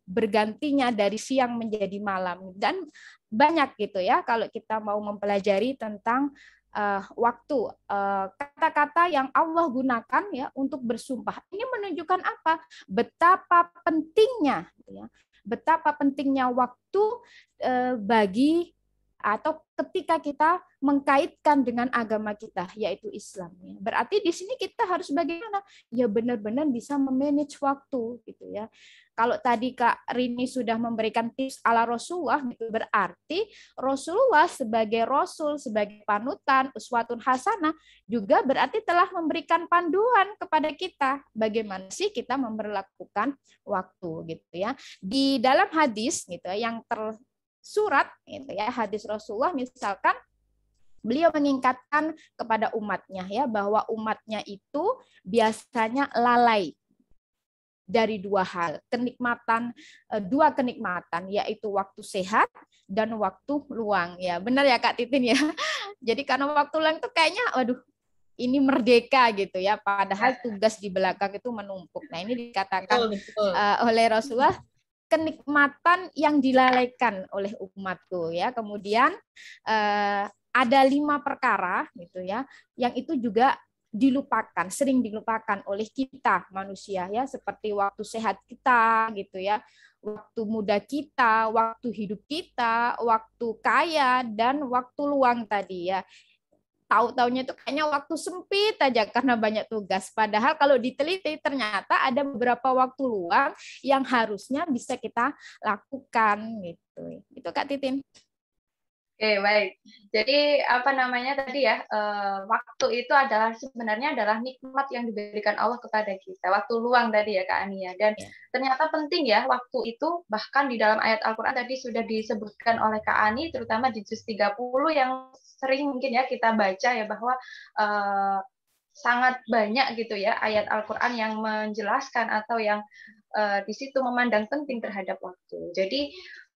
bergantinya dari siang menjadi malam. Dan banyak gitu ya kalau kita mau mempelajari tentang waktu, kata-kata yang Allah gunakan ya untuk bersumpah. Ini menunjukkan apa? Betapa pentingnya gitu ya. Betapa pentingnya waktu bagi atau ketika kita mengkaitkan dengan agama kita, yaitu Islam. Berarti di sini kita harus bagaimana? Ya benar-benar bisa memanage waktu gitu ya. Kalau tadi Kak Rini sudah memberikan tips ala Rasulullah, gitu, berarti Rasulullah sebagai Rasul, sebagai panutan, uswatun hasanah, juga berarti telah memberikan panduan kepada kita bagaimana sih kita memperlakukan waktu gitu ya. Di dalam hadis gitu yang tersurat gitu ya, hadis Rasulullah misalkan beliau mengingatkan kepada umatnya ya bahwa umatnya itu biasanya lalai dari dua hal, dua kenikmatan, yaitu waktu sehat dan waktu luang. Ya, benar ya Kak Titin ya. Jadi karena waktu luang itu kayaknya, waduh, ini merdeka gitu ya, padahal tugas di belakang itu menumpuk. Nah ini dikatakan oleh Rasulullah, kenikmatan yang dilalaikan oleh umatku ya. Kemudian ada 5 perkara gitu ya, yang itu juga dilupakan, sering dilupakan oleh kita manusia ya, seperti waktu sehat kita gitu ya, waktu muda kita, waktu hidup kita, waktu kaya, dan waktu luang tadi ya. Tahu-taunya itu kayaknya waktu sempit aja karena banyak tugas. Padahal kalau diteliti ternyata ada beberapa waktu luang yang harusnya bisa kita lakukan gitu. Itu Kak Titin. Oke, baik. Jadi apa namanya tadi ya, waktu itu adalah sebenarnya adalah nikmat yang diberikan Allah kepada kita. Waktu luang tadi ya Kak Ania. Dan ternyata penting ya waktu itu, bahkan di dalam ayat Al-Quran tadi sudah disebutkan oleh Kak Ani, terutama di juz 30 yang sering mungkin ya kita baca ya, bahwa sangat banyak gitu ya ayat Al-Quran yang menjelaskan atau yang di situ memandang penting terhadap waktu. Jadi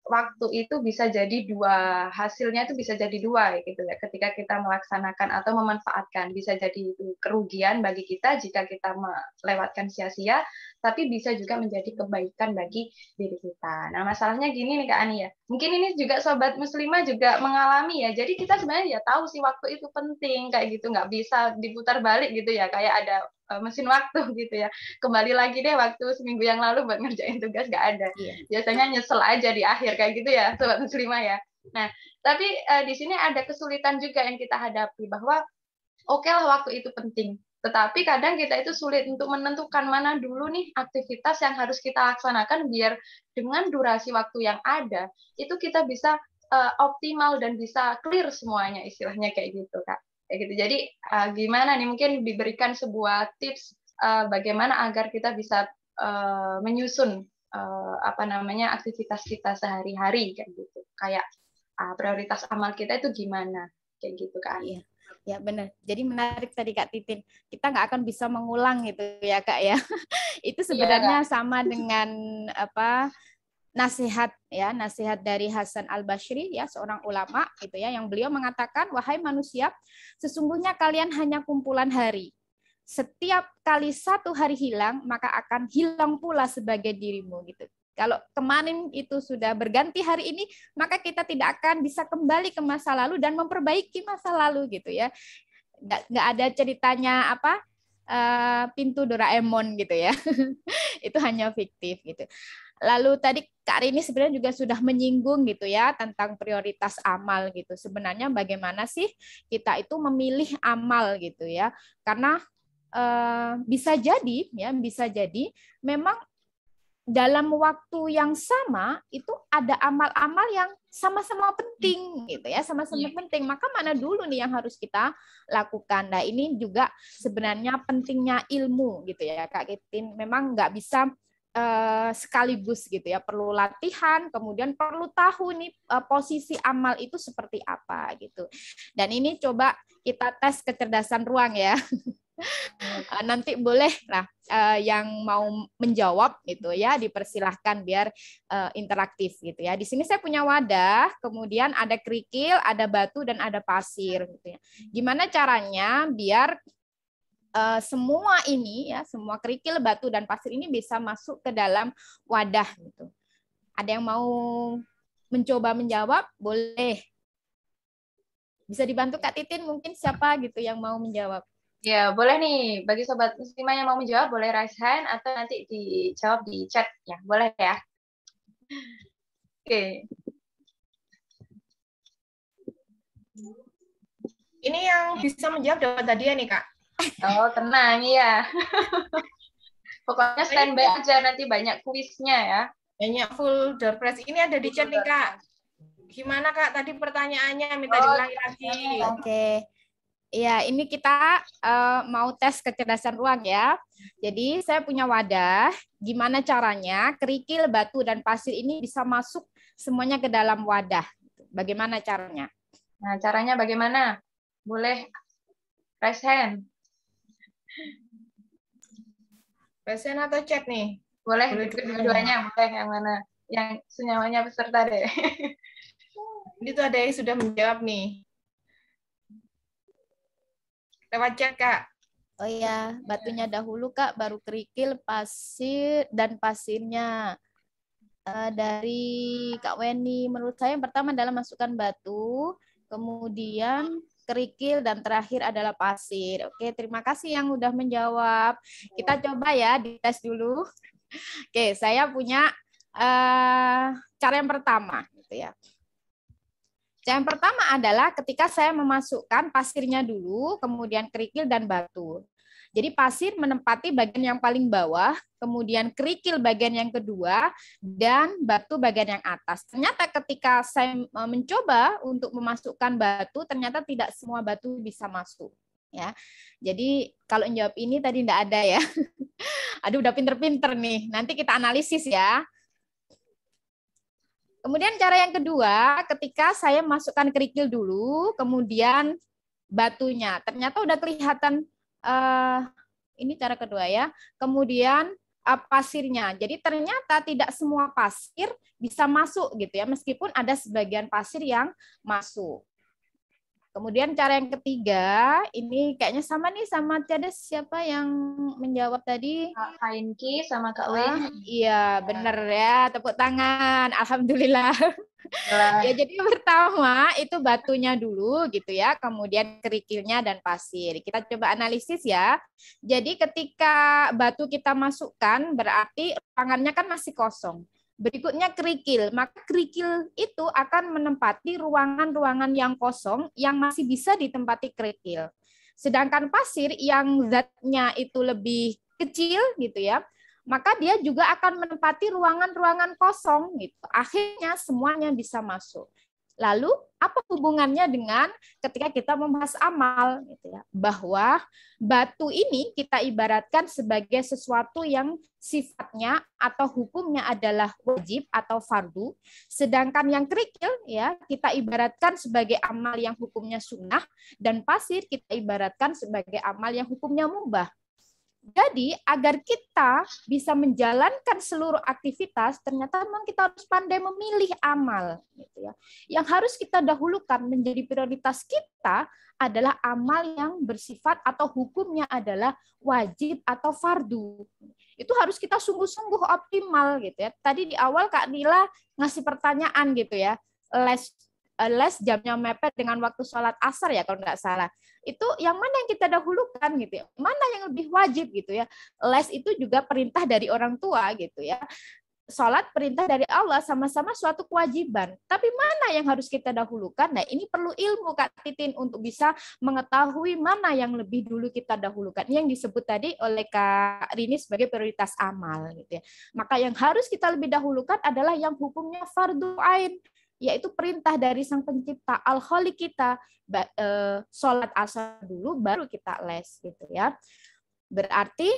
waktu itu bisa jadi dua, hasilnya itu bisa jadi dua gitu ya, ketika kita melaksanakan atau memanfaatkan. Bisa jadi itu kerugian bagi kita jika kita melewatkan sia-sia, tapi bisa juga menjadi kebaikan bagi diri kita. Nah masalahnya gini nih Kak Ani ya, mungkin ini juga sobat muslimah juga mengalami ya, jadi kita sebenarnya ya tahu sih waktu itu penting kayak gitu, nggak bisa diputar balik gitu ya, kayak ada mesin waktu gitu ya, kembali lagi deh waktu seminggu yang lalu buat ngerjain tugas, nggak ada. Biasanya nyesel aja di akhir kayak gitu ya sobat muslimah ya. Nah tapi di sini ada kesulitan juga yang kita hadapi, bahwa oke lah waktu itu penting, tetapi kadang kita itu sulit untuk menentukan mana dulu nih aktivitas yang harus kita laksanakan biar dengan durasi waktu yang ada itu kita bisa optimal dan bisa clear semuanya, istilahnya kayak gitu Kak. Kayak gitu. Jadi gimana nih, mungkin diberikan sebuah tips bagaimana agar kita bisa menyusun apa namanya aktivitas kita sehari-hari kayak gitu. Kayak prioritas amal kita itu gimana kayak gitu Kak. Iya. Ya benar. Jadi menarik tadi Kak Titin. Kita nggak akan bisa mengulang gitu ya Kak ya. Itu sebenarnya sama dengan apa nasihat dari Hasan Al-Basri ya, seorang ulama gitu ya, yang beliau mengatakan, wahai manusia, sesungguhnya kalian hanya kumpulan hari. Setiap kali satu hari hilang, maka akan hilang pula sebagai dirimu gitu. Kalau kemarin itu sudah berganti hari ini, maka kita tidak akan bisa kembali ke masa lalu dan memperbaiki masa lalu gitu ya. Nggak ada ceritanya apa pintu Doraemon gitu ya. Itu hanya fiktif gitu. Lalu tadi Kak Rini sebenarnya juga sudah menyinggung gitu ya tentang prioritas amal gitu. Sebenarnya bagaimana sih kita itu memilih amal gitu ya? Karena bisa jadi memang dalam waktu yang sama itu ada amal-amal yang sama-sama penting gitu ya, sama-sama penting. Maka mana dulu nih yang harus kita lakukan? Nah, ini juga sebenarnya pentingnya ilmu gitu ya, Kak Kitin. Memang nggak bisa sekaligus gitu ya, perlu latihan, kemudian perlu tahu nih posisi amal itu seperti apa gitu. Dan ini coba kita tes kecerdasan ruang ya. Nanti boleh lah yang mau menjawab gitu ya, dipersilahkan biar interaktif gitu ya. Di sini saya punya wadah, kemudian ada kerikil, ada batu dan ada pasir gitu ya. Gimana caranya biar semua ini ya, semua kerikil, batu dan pasir ini bisa masuk ke dalam wadah gitu. Ada yang mau mencoba menjawab? Boleh. Bisa dibantu Kak Titin, mungkin siapa gitu yang mau menjawab? Ya, boleh nih. Bagi sobat muslimah yang mau menjawab, boleh raise hand atau nanti dijawab di chat ya. Boleh ya? Oke. Ini yang bisa menjawab dapat hadiah nih, Kak. Oh, tenang ya. Pokoknya standby aja, nanti banyak kuisnya ya. Banyak full door prize. Ini ada di chat nih, Kak. Gimana, Kak? Tadi pertanyaannya minta diulangi lagi. Oke. Ya, ini kita mau tes kecerdasan ruang ya. Jadi saya punya wadah. Gimana caranya kerikil, batu, dan pasir ini bisa masuk semuanya ke dalam wadah? Bagaimana caranya? Nah, caranya bagaimana? Boleh raise hand. Raise hand atau chat nih? Boleh Boleh dua-duanya, boleh yang mana? Yang senyawanya peserta deh. Ini tuh ada yang sudah menjawab nih. Lewat chat, Kak. Oh ya, batunya dahulu Kak, baru kerikil, pasir, dan pasirnya. Dari Kak Weni, menurut saya yang pertama adalah masukkan batu, kemudian kerikil, dan terakhir adalah pasir. Oke, terima kasih yang udah menjawab. Kita coba ya, dites dulu. Oke, saya punya cara yang pertama. Gitu ya. Yang pertama adalah ketika saya memasukkan pasirnya dulu, kemudian kerikil dan batu. Jadi pasir menempati bagian yang paling bawah, kemudian kerikil bagian yang kedua, dan batu bagian yang atas. Ternyata ketika saya mencoba untuk memasukkan batu, ternyata tidak semua batu bisa masuk. Ya, jadi kalau jawab ini tadi tidak ada ya. Aduh, udah pinter-pinter nih. Nanti kita analisis ya. Kemudian cara yang kedua, ketika saya masukkan kerikil dulu, kemudian batunya. Ternyata udah kelihatan, ini cara kedua ya. Kemudian pasirnya. Jadi ternyata tidak semua pasir bisa masuk gitu ya, meskipun ada sebagian pasir yang masuk. Kemudian cara yang ketiga, ini kayaknya sama nih sama siapa yang menjawab tadi? Kak Fainki sama Kak Weni. Iya, benar ya. Tepuk tangan. Alhamdulillah. Ya, jadi yang pertama itu batunya dulu gitu ya, kemudian kerikilnya dan pasir. Kita coba analisis ya. Jadi ketika batu kita masukkan berarti ruangannya kan masih kosong. Berikutnya kerikil, maka kerikil itu akan menempati ruangan-ruangan yang kosong yang masih bisa ditempati kerikil. Sedangkan pasir yang zatnya itu lebih kecil gitu ya, maka dia juga akan menempati ruangan-ruangan kosong gitu. Akhirnya semuanya bisa masuk. Lalu apa hubungannya dengan ketika kita membahas amal gitu ya? Bahwa batu ini kita ibaratkan sebagai sesuatu yang sifatnya atau hukumnya adalah wajib atau fardu, sedangkan yang kerikil ya kita ibaratkan sebagai amal yang hukumnya sunnah, dan pasir kita ibaratkan sebagai amal yang hukumnya mubah. Jadi agar kita bisa menjalankan seluruh aktivitas, ternyata memang kita harus pandai memilih amal. Gitu ya. Yang harus kita dahulukan menjadi prioritas kita adalah amal yang bersifat atau hukumnya adalah wajib atau fardu. Itu harus kita sungguh-sungguh optimal gitu ya. Tadi di awal Kak Nila ngasih pertanyaan gitu ya, les jamnya mepet dengan waktu sholat asar ya kalau nggak salah. Itu yang mana yang kita dahulukan gitu ya, mana yang lebih wajib gitu ya. Les itu juga perintah dari orang tua gitu ya. sholat perintah dari Allah, sama-sama suatu kewajiban. Tapi mana yang harus kita dahulukan? Nah, ini perlu ilmu Kak Titin untuk bisa mengetahui mana yang lebih dulu kita dahulukan. Yang disebut tadi oleh Kak Rini sebagai prioritas amal gitu ya. Maka yang harus kita lebih dahulukan adalah yang hukumnya fardu ain, yaitu perintah dari Sang Pencipta, Al-Khaliq kita. Sholat asar dulu baru kita les gitu ya. Berarti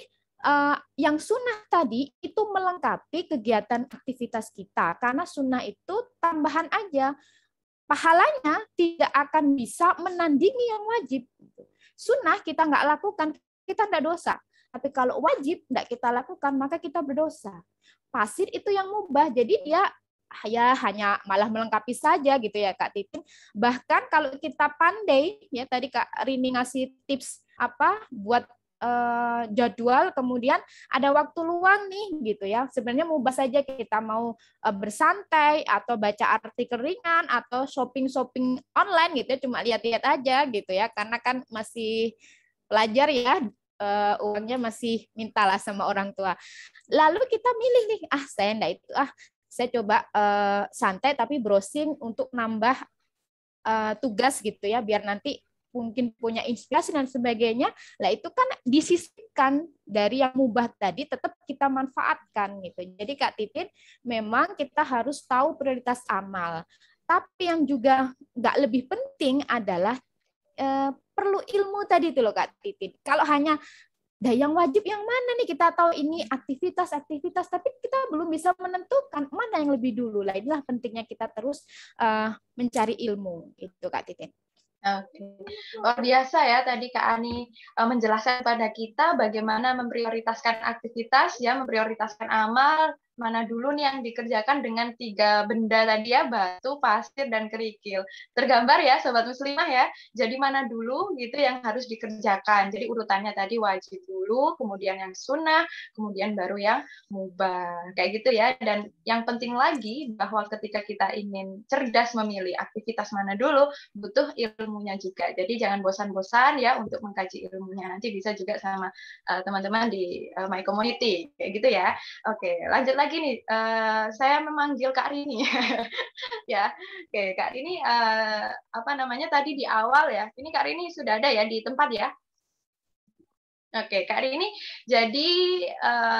yang sunnah tadi itu melengkapi kegiatan aktivitas kita, karena sunnah itu tambahan aja, pahalanya tidak akan bisa menandingi yang wajib. Sunnah kita nggak lakukan, kita nggak dosa, tapi kalau wajib nggak kita lakukan maka kita berdosa. Pasir itu yang mubah, jadi dia ya hanya malah melengkapi saja gitu ya Kak Titin. Bahkan kalau kita pandai ya, tadi Kak Rini ngasih tips apa buat jadwal, kemudian ada waktu luang nih gitu ya, sebenarnya mubah saja kita mau bersantai atau baca artikel ringan atau shopping online gitu ya, cuma lihat-lihat aja gitu ya, karena kan masih pelajar ya, uangnya masih mintalah sama orang tua. Lalu kita milih nih, saya enggak itu, saya coba santai tapi browsing untuk nambah tugas gitu ya, biar nanti mungkin punya inspirasi dan sebagainya. Lah itu kan disisipkan dari yang mubah tadi, tetap kita manfaatkan gitu. Jadi Kak Titin, memang kita harus tahu prioritas amal. Tapi yang juga nggak lebih penting adalah perlu ilmu tadi itu loh Kak Titin. Kalau hanya yang wajib yang mana nih, kita tahu ini aktivitas, tapi kita belum bisa menentukan mana yang lebih dulu. Lah inilah pentingnya kita terus mencari ilmu itu Kak Titin. Oke, luar biasa ya tadi Kak Ani menjelaskan pada kita bagaimana memprioritaskan aktivitas, ya, memprioritaskan amal, mana dulu nih yang dikerjakan dengan 3 benda tadi ya, batu, pasir, dan kerikil. Tergambar ya Sobat Muslimah ya, jadi mana dulu gitu yang harus dikerjakan. Jadi urutannya tadi wajib dulu, kemudian yang sunnah, kemudian baru yang mubah. Kayak gitu ya, dan yang penting lagi bahwa ketika kita ingin cerdas memilih aktivitas mana dulu, butuh ilmunya juga. Jadi jangan bosan-bosan ya untuk mengkaji ilmunya. Nanti bisa juga sama teman-teman di My Community, kayak gitu ya. Oke, lanjut lagi nih, saya memanggil Kak Rini ya. Oke, Kak Rini apa namanya tadi di awal ya, ini Kak Rini sudah ada ya di tempat ya. Oke, Kak Rini, jadi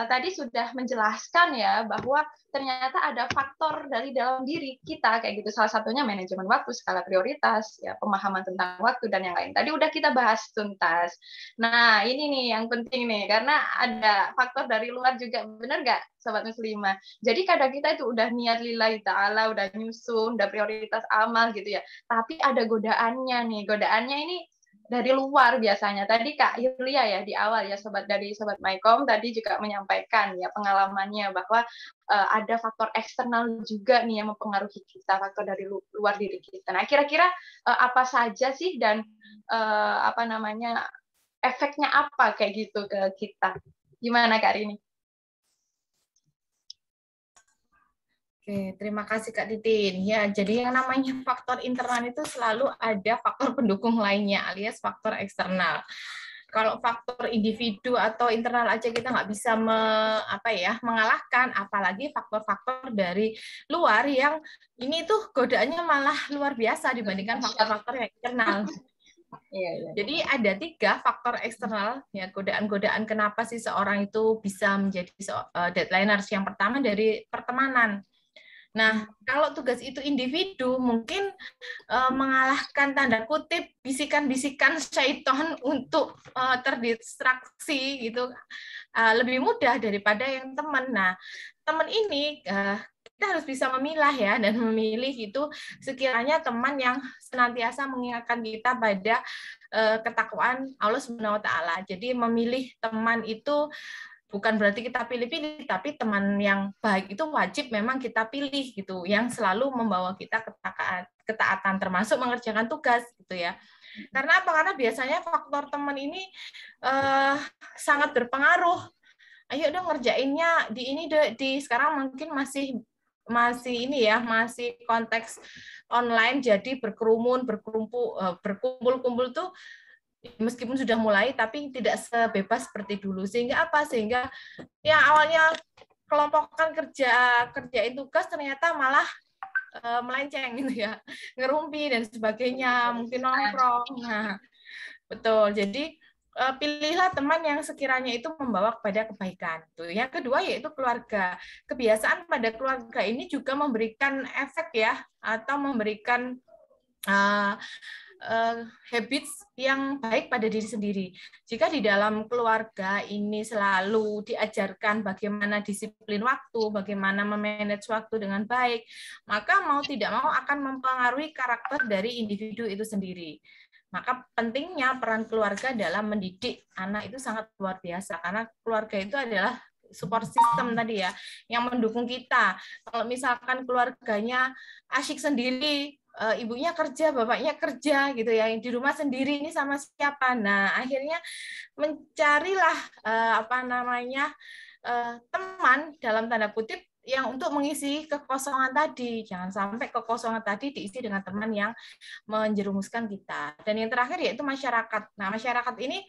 tadi sudah menjelaskan ya bahwa ternyata ada faktor dari dalam diri kita kayak gitu. Salah satunya manajemen waktu, skala prioritas, ya, pemahaman tentang waktu dan yang lain. Tadi udah kita bahas tuntas. Nah, ini nih yang penting nih, karena ada faktor dari luar juga, benar nggak, Sobat Muslimah? Jadi kadang kita itu udah niat lillahi ta'ala, udah nyusun, udah prioritas amal gitu ya. Tapi ada godaannya nih. Godaannya ini dari luar biasanya. Tadi Kak Yulia ya di awal ya Sobat Mycom tadi juga menyampaikan ya pengalamannya bahwa ada faktor eksternal juga nih yang mempengaruhi kita, faktor dari luar diri kita. Nah, kira-kira apa saja sih dan apa namanya efeknya apa kayak gitu ke kita? Gimana Kak Rini? Oke, terima kasih Kak Titin. Ya, jadi yang namanya faktor internal itu selalu ada faktor pendukung lainnya alias faktor eksternal. Kalau faktor individu atau internal aja kita nggak bisa mengalahkan, apalagi faktor-faktor dari luar yang ini tuh godaannya malah luar biasa dibandingkan faktor-faktor yang internal. Jadi ada 3 faktor eksternal ya, godaan-godaan kenapa sih seorang itu bisa menjadi deadliners. Yang pertama dari pertemanan. Nah, kalau tugas itu individu, mungkin mengalahkan tanda kutip bisikan-bisikan syaitan untuk terdistraksi gitu, lebih mudah daripada yang teman. Nah, teman ini kita harus bisa memilah ya, dan memilih itu sekiranya teman yang senantiasa mengingatkan kita pada ketakwaan Allah Subhanahu wa taala. Jadi memilih teman itu bukan berarti kita pilih-pilih, tapi teman yang baik itu wajib memang kita pilih gitu, yang selalu membawa kita ketaatan termasuk mengerjakan tugas gitu ya. Karena apa? Karena biasanya faktor teman ini sangat berpengaruh. Ayo dong ngerjainnya di ini di sekarang mungkin masih ini ya, masih konteks online, jadi berkumpul-kumpul tuh meskipun sudah mulai tapi tidak sebebas seperti dulu. Sehingga apa? Sehingga yang awalnya kelompokan kerjain tugas ternyata malah melenceng gitu ya, ngerumpi dan sebagainya, mungkin nongkrong. Nah, betul. Jadi pilihlah teman yang sekiranya itu membawa kepada kebaikan. Tuh. Yang kedua yaitu keluarga. Kebiasaan pada keluarga ini juga memberikan efek ya, atau memberikan habits yang baik pada diri sendiri. Jika di dalam keluarga ini selalu diajarkan bagaimana disiplin waktu, bagaimana memanage waktu dengan baik, maka mau tidak mau akan mempengaruhi karakter dari individu itu sendiri. Maka pentingnya peran keluarga dalam mendidik anak itu sangat luar biasa, karena keluarga itu adalah support system tadi ya, yang mendukung kita. Kalau misalkan keluarganya asyik sendiri, ibunya kerja, bapaknya kerja gitu ya, yang di rumah sendiri ini sama siapa? Nah, akhirnya mencarilah teman dalam tanda kutip yang untuk mengisi kekosongan tadi. Jangan sampai kekosongan tadi diisi dengan teman yang menjerumuskan kita. Dan yang terakhir yaitu masyarakat. Nah, masyarakat ini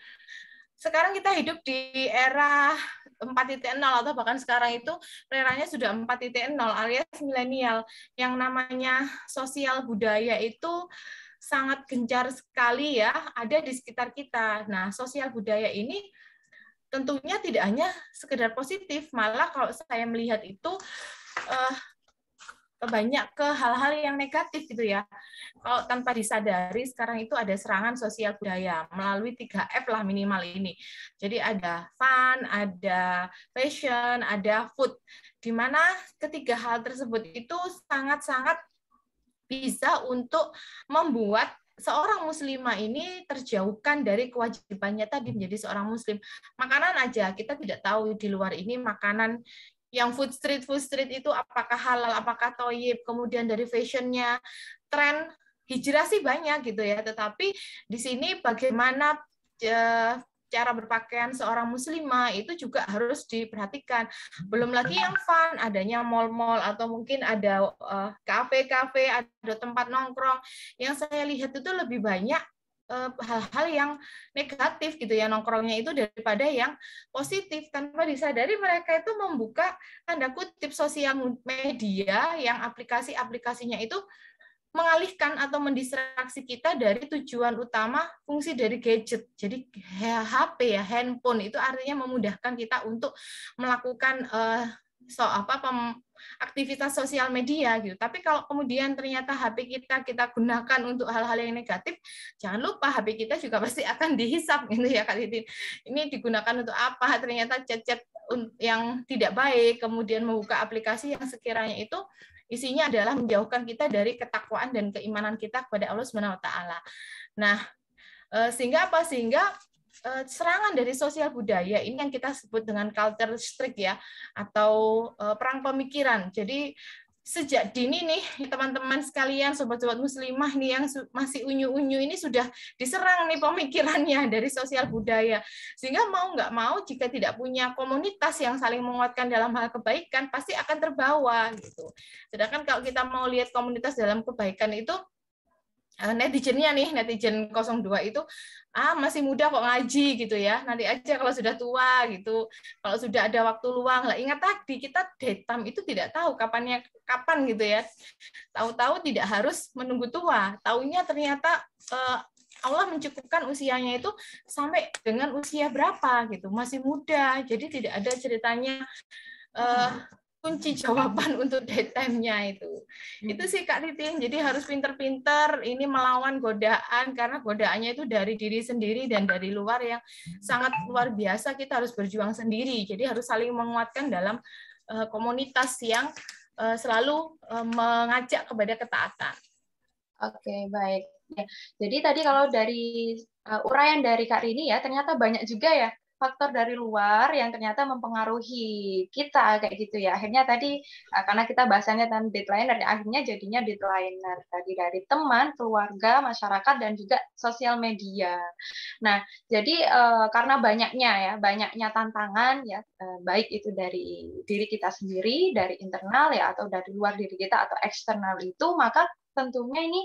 sekarang kita hidup di era 4.0 atau bahkan sekarang itu eranya sudah 4.0 alias milenial. Yang namanya sosial budaya itu sangat gencar sekali ya, ada di sekitar kita. Nah, sosial budaya ini tentunya tidak hanya sekedar positif, malah kalau saya melihat itu banyak ke hal-hal yang negatif gitu ya. Kalau tanpa disadari sekarang itu ada serangan sosial budaya melalui 3F lah minimal ini. Jadi ada fun, ada fashion, ada food. Di mana ketiga hal tersebut itu sangat-sangat bisa untuk membuat seorang muslimah ini terjauhkan dari kewajibannya tadi menjadi seorang muslim. Makanan aja kita tidak tahu di luar ini makanan yang food street itu apakah halal, apakah thayyib, kemudian dari fashionnya, tren hijrah sih banyak gitu ya, tetapi di sini bagaimana cara berpakaian seorang muslimah itu juga harus diperhatikan. Belum lagi yang fun, adanya mall-mall atau mungkin ada kafe-kafe, ada tempat nongkrong. Yang saya lihat itu lebih banyak hal-hal yang negatif gitu ya nongkrongnya itu daripada yang positif. Tanpa disadari mereka itu membuka tanda kutip sosial media yang aplikasinya itu mengalihkan atau mendistraksi kita dari tujuan utama fungsi dari gadget. Jadi HP ya, handphone itu artinya memudahkan kita untuk melakukan aktivitas sosial media gitu. Tapi kalau kemudian ternyata HP kita gunakan untuk hal-hal yang negatif, jangan lupa HP kita juga pasti akan dihisap gitu ya Kak Titin. Ini digunakan untuk apa? Ternyata chat-chat yang tidak baik, kemudian membuka aplikasi yang sekiranya itu isinya adalah menjauhkan kita dari ketakwaan dan keimanan kita kepada Allah Subhanahu wa taala. Nah, sehingga apa? Sehingga serangan dari sosial budaya ini yang kita sebut dengan culture strike ya, atau perang pemikiran. Jadi sejak dini nih teman-teman sekalian, sobat-sobat muslimah nih yang masih unyu-unyu ini sudah diserang nih pemikirannya dari sosial budaya. Sehingga mau nggak mau jika tidak punya komunitas yang saling menguatkan dalam hal kebaikan pasti akan terbawa gitu. Sedangkan kalau kita mau lihat komunitas dalam kebaikan itu netizennya nih, netizen 02 itu masih muda kok ngaji gitu ya, nanti aja kalau sudah tua gitu, kalau sudah ada waktu luang lah. Ingat tadi kita datam itu tidak tahu kapan gitu ya, tahu-tahu tidak harus menunggu tua, taunya ternyata Allah mencukupkan usianya itu sampai dengan usia berapa gitu, masih muda, jadi tidak ada ceritanya kunci jawaban untuk daytime-nya itu. Itu sih Kak Titin. Jadi harus pinter-pinter ini melawan godaan, karena godaannya itu dari diri sendiri dan dari luar yang sangat luar biasa. Kita harus berjuang sendiri. Jadi harus saling menguatkan dalam komunitas yang selalu mengajak kepada ketaatan. Oke, baik. Ya. Jadi tadi kalau dari uraian dari Kak Rini ya, ternyata banyak juga ya faktor dari luar yang ternyata mempengaruhi kita kayak gitu ya. Akhirnya tadi karena kita bahasannya tentang deadliner, akhirnya jadinya deadliner tadi dari teman, keluarga, masyarakat dan juga sosial media. Nah, jadi karena banyaknya tantangan ya, baik itu dari diri kita sendiri, dari internal ya atau dari luar diri kita atau eksternal itu, maka tentunya ini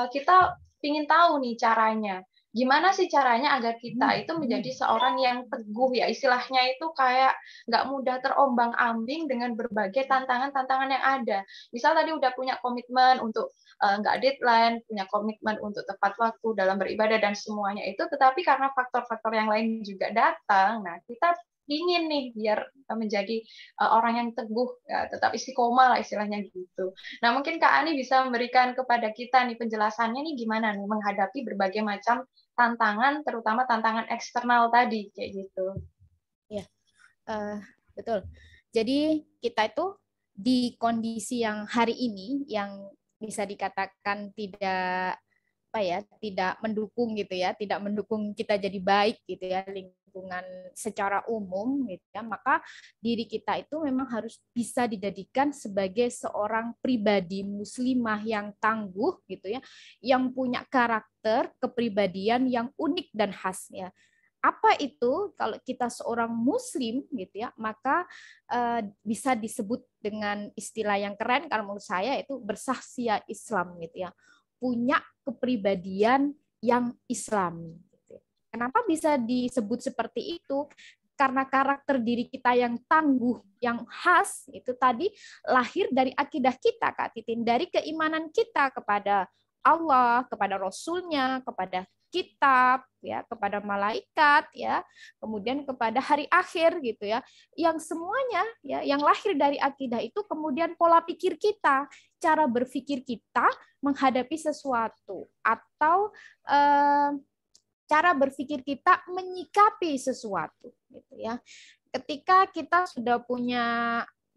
kita ingin tahu nih caranya. gimana sih caranya agar kita itu menjadi seorang yang teguh ya, istilahnya itu kayak nggak mudah terombang-ambing dengan berbagai tantangan-tantangan yang ada. Misal tadi udah punya komitmen untuk nggak deadline, punya komitmen untuk tepat waktu dalam beribadah dan semuanya itu, tetapi karena faktor-faktor yang lain juga datang, nah kita ingin nih biar menjadi orang yang teguh, ya, tetap istiqomah lah istilahnya gitu. Nah mungkin Kak Ani bisa memberikan kepada kita nih penjelasannya nih gimana nih menghadapi berbagai macam tantangan, terutama tantangan eksternal tadi kayak gitu. Ya, betul. Jadi kita itu di kondisi yang hari ini yang bisa dikatakan tidak tidak mendukung gitu ya, tidak mendukung kita jadi baik gitu ya, lingkungan secara umum gitu ya, maka diri kita itu memang harus bisa dijadikan sebagai seorang pribadi muslimah yang tangguh gitu ya, yang punya karakter, kepribadian yang unik dan khas ya. Apa itu? Kalau kita seorang muslim gitu ya, maka bisa disebut dengan istilah yang keren kalau menurut saya itu bersaksiat Islam gitu ya, punya kepribadian yang Islami. Kenapa bisa disebut seperti itu? Karena karakter diri kita yang tangguh, yang khas, itu tadi lahir dari akidah kita, Kak Titin, dari keimanan kita kepada Allah, kepada Rasul-Nya, kepada kitab, ya, kepada malaikat, ya, kemudian kepada hari akhir, gitu ya, yang semuanya, ya, yang lahir dari akidah itu kemudian pola pikir kita, cara berpikir kita menghadapi sesuatu, atau cara berpikir kita menyikapi sesuatu, gitu ya. Ketika kita sudah punya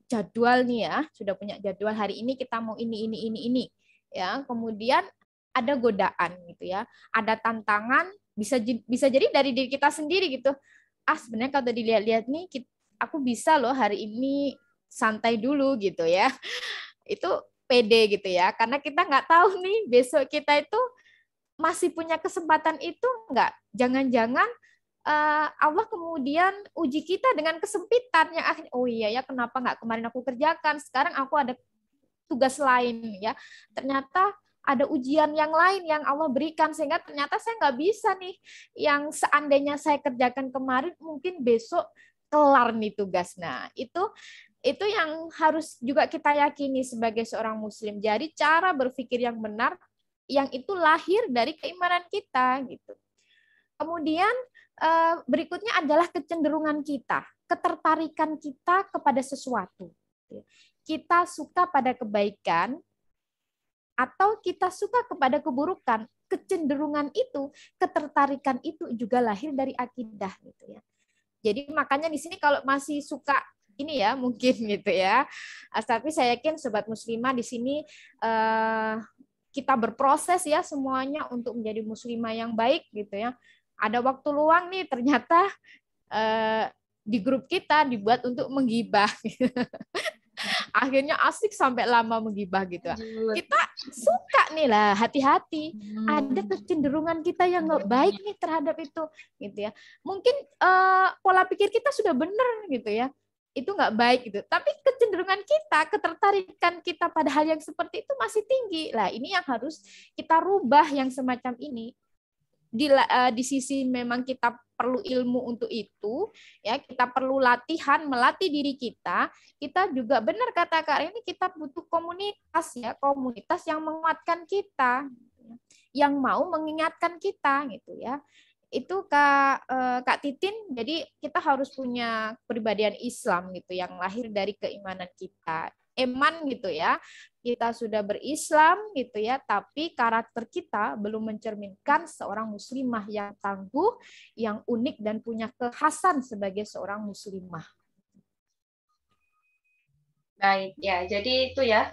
jadwal nih ya, sudah punya jadwal hari ini kita mau ini, ya, kemudian ada godaan gitu ya, ada tantangan, bisa jadi dari diri kita sendiri gitu. Sebenarnya kalau dilihat-lihat nih, aku bisa loh hari ini santai dulu gitu ya. Itu pede gitu ya, karena kita nggak tahu nih besok kita itu masih punya kesempatan itu nggak. Jangan-jangan Allah kemudian uji kita dengan kesempitan yang akhirnya, oh iya ya, kenapa nggak kemarin aku kerjakan, sekarang aku ada tugas lain ya. Ternyata ada ujian yang lain yang Allah berikan, sehingga ternyata saya nggak bisa nih, yang seandainya saya kerjakan kemarin, mungkin besok kelar nih tugas. Nah, itu yang harus juga kita yakini sebagai seorang muslim. Jadi cara berpikir yang benar, yang itu lahir dari keimanan kita gitu. Kemudian berikutnya adalah kecenderungan kita, ketertarikan kita kepada sesuatu. Kita suka pada kebaikan atau kita suka kepada keburukan, kecenderungan itu, ketertarikan itu juga lahir dari akidah gitu ya. Jadi makanya di sini kalau masih suka ini ya mungkin gitu ya. Tapi saya yakin sobat muslimah di sini kita berproses ya semuanya untuk menjadi muslimah yang baik gitu ya. Ada waktu luang nih ternyata di grup kita dibuat untuk menggibah. Akhirnya asik sampai lama menggibah gitu. Kita suka nih lah, hati-hati. Ada kecenderungan kita yang nggak baik nih terhadap itu, gitu ya. Mungkin pola pikir kita sudah benar gitu ya, itu nggak baik gitu. Tapi kecenderungan kita, ketertarikan kita pada hal yang seperti itu masih tinggi. Lah ini yang harus kita rubah yang semacam ini. Di sisi memang kita perlu ilmu untuk itu, ya kita perlu latihan, melatih diri kita. Kita juga benar kata Kak ini, kita butuh komunitas ya, komunitas yang menguatkan kita, yang mau mengingatkan kita gitu ya. Itu Kak Titin, jadi kita harus punya kepribadian Islam gitu yang lahir dari keimanan kita. Eman gitu ya, kita sudah berislam gitu ya, tapi karakter kita belum mencerminkan seorang muslimah yang tangguh, yang unik dan punya kekhasan sebagai seorang muslimah. Baik ya, jadi itu ya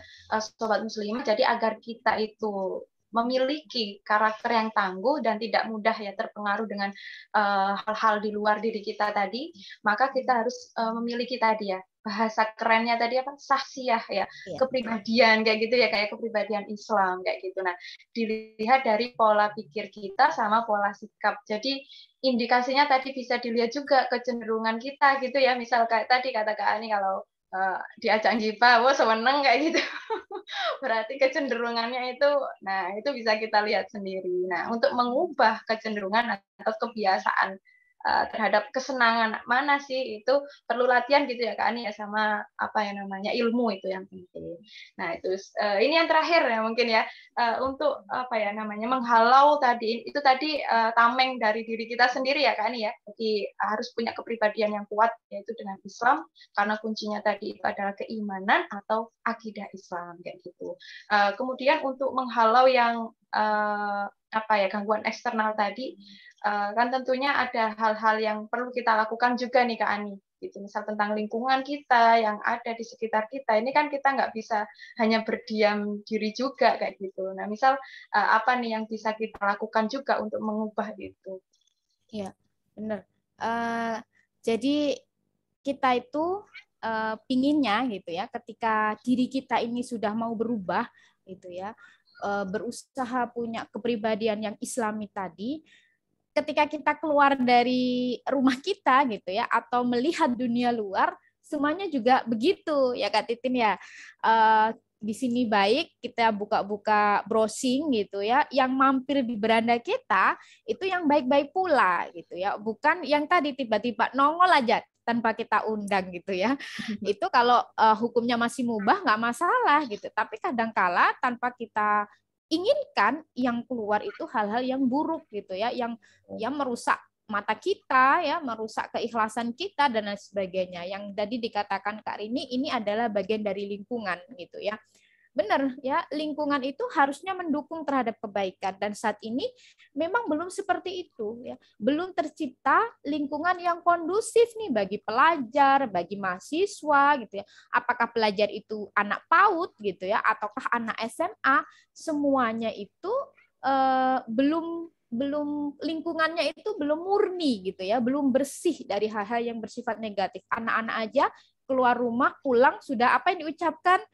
sobat muslimah, jadi agar kita itu memiliki karakter yang tangguh dan tidak mudah ya terpengaruh dengan hal-hal di luar diri kita tadi, maka kita harus memiliki tadi ya, bahasa kerennya tadi apa, sahsiah ya, kepribadian kayak gitu ya, kayak kepribadian Islam kayak gitu. Nah, dilihat dari pola pikir kita sama pola sikap. Jadi indikasinya tadi bisa dilihat juga kecenderungan kita gitu ya, misal kayak tadi kata Kak Ani kalau diajak gibah, wah seneng kayak gitu. berarti kecenderungannya itu, nah itu bisa kita lihat sendiri. Nah, untuk mengubah kecenderungan atau kebiasaan terhadap kesenangan mana sih, itu perlu latihan gitu ya Kak Ani ya, sama apa ya namanya, ilmu itu yang penting. Nah, itu ini yang terakhir ya mungkin ya, untuk apa ya namanya, menghalau tadi itu tadi tameng dari diri kita sendiri ya Kak Ani ya. Jadi harus punya kepribadian yang kuat, yaitu dengan Islam, karena kuncinya tadi itu adalah keimanan atau akidah Islam kayak gitu. Kemudian untuk menghalau yang apa ya, gangguan eksternal tadi, kan tentunya ada hal-hal yang perlu kita lakukan juga nih Kak Ani. Gitu. Misal tentang lingkungan kita yang ada di sekitar kita, ini kan kita nggak bisa hanya berdiam diri juga kayak gitu. Nah, misal apa nih yang bisa kita lakukan juga untuk mengubah itu? Ya, benar. Jadi kita itu pinginnya gitu ya, ketika diri kita ini sudah mau berubah gitu ya, berusaha punya kepribadian yang Islami tadi, ketika kita keluar dari rumah kita gitu ya, atau melihat dunia luar, semuanya juga begitu ya Kak Titin ya. Di sini baik kita buka-buka browsing gitu ya, yang mampir di beranda kita itu yang baik-baik pula gitu ya, bukan yang tadi tiba-tiba nongol aja tanpa kita undang gitu ya. Itu kalau hukumnya masih mubah nggak masalah gitu, tapi kadangkala tanpa kita inginkan yang keluar itu hal-hal yang buruk gitu ya, yang merusak mata kita ya, merusak keikhlasan kita dan lain sebagainya. Yang tadi dikatakan Kak Rini, ini adalah bagian dari lingkungan gitu ya. Benar ya, lingkungan itu harusnya mendukung terhadap kebaikan, dan saat ini memang belum seperti itu ya. Belum tercipta lingkungan yang kondusif nih bagi pelajar, bagi mahasiswa gitu ya. Apakah pelajar itu anak PAUD gitu ya, ataukah anak SMA, semuanya itu belum lingkungannya itu belum murni gitu ya, belum bersih dari hal-hal yang bersifat negatif. Anak-anak aja keluar rumah pulang sudah apa yang diucapkan,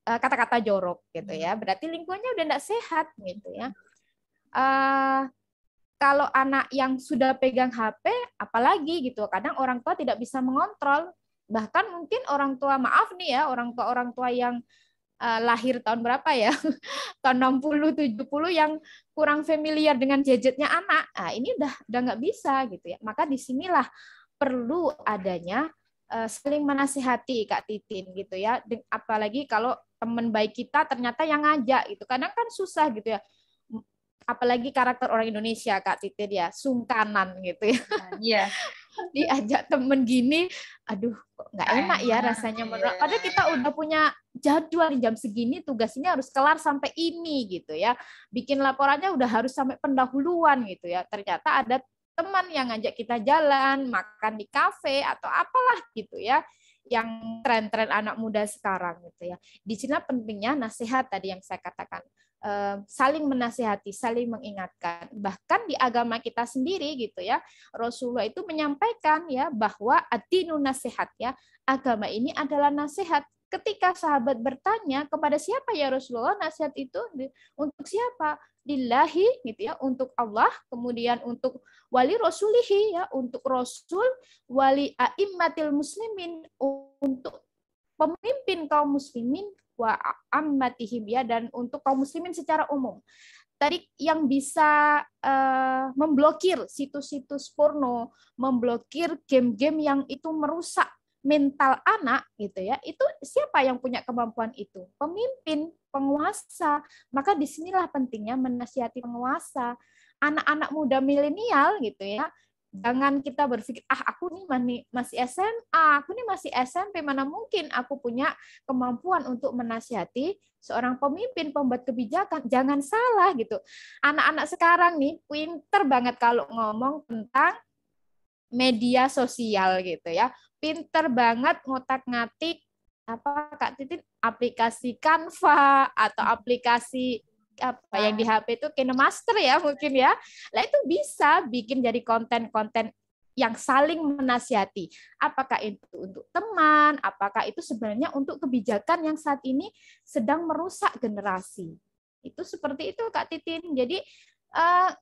kata-kata jorok gitu ya, berarti lingkungannya udah enggak sehat gitu ya. Kalau anak yang sudah pegang HP, apalagi gitu, kadang orang tua tidak bisa mengontrol, bahkan mungkin orang tua, maaf nih ya, orang tua yang lahir tahun berapa ya, tahun 60, 70, yang kurang familiar dengan gadgetnya anak, nah, ini udah nggak bisa gitu ya. Maka disinilah perlu adanya saling menasihati Kak Titin gitu ya, apalagi kalau teman baik kita ternyata yang ngajak gitu, kadang kan susah gitu ya, apalagi karakter orang Indonesia Kak Titin ya, sungkanan gitu ya. Iya. Diajak temen gini, aduh kok nggak enak ya rasanya, padahal kita udah punya jadwal di jam segini, tugas ini harus kelar sampai ini gitu ya, bikin laporannya udah harus sampai pendahuluan gitu ya, ternyata ada teman yang ngajak kita jalan, makan di kafe atau apalah gitu ya, yang tren-tren anak muda sekarang gitu ya. Di sini pentingnya nasihat tadi yang saya katakan, saling menasihati, saling mengingatkan. Bahkan di agama kita sendiri gitu ya, Rasulullah itu menyampaikan ya bahwa ad-dinu nasihat ya, agama ini adalah nasihat. Ketika sahabat bertanya, kepada siapa ya Rasulullah nasihat itu? Untuk siapa? Lillahi gitu ya, untuk Allah, kemudian untuk wali rasulihi ya, untuk rasul, wali a'immatil muslimin, untuk pemimpin kaum muslimin, wa ammatihim ya, dan untuk kaum muslimin secara umum. Tadi yang bisa memblokir situs-situs porno, memblokir game-game yang itu merusak mental anak gitu ya, itu siapa yang punya kemampuan itu? Pemimpin, penguasa. Maka disinilah pentingnya menasihati penguasa. Anak-anak muda milenial gitu ya, jangan kita berpikir, aku nih masih SMA, aku nih masih SMP, mana mungkin aku punya kemampuan untuk menasihati seorang pemimpin, pembuat kebijakan. Jangan salah gitu. Anak-anak sekarang nih pinter banget kalau ngomong tentang media sosial gitu ya. Pinter banget ngotak-ngatik apa Kak Titin, aplikasi Canva atau aplikasi apa yang di HP itu KineMaster ya mungkin ya. Lah itu bisa bikin jadi konten-konten yang saling menasihati. Apakah itu untuk teman, apakah itu sebenarnya untuk kebijakan yang saat ini sedang merusak generasi. Itu seperti itu Kak Titin. Jadi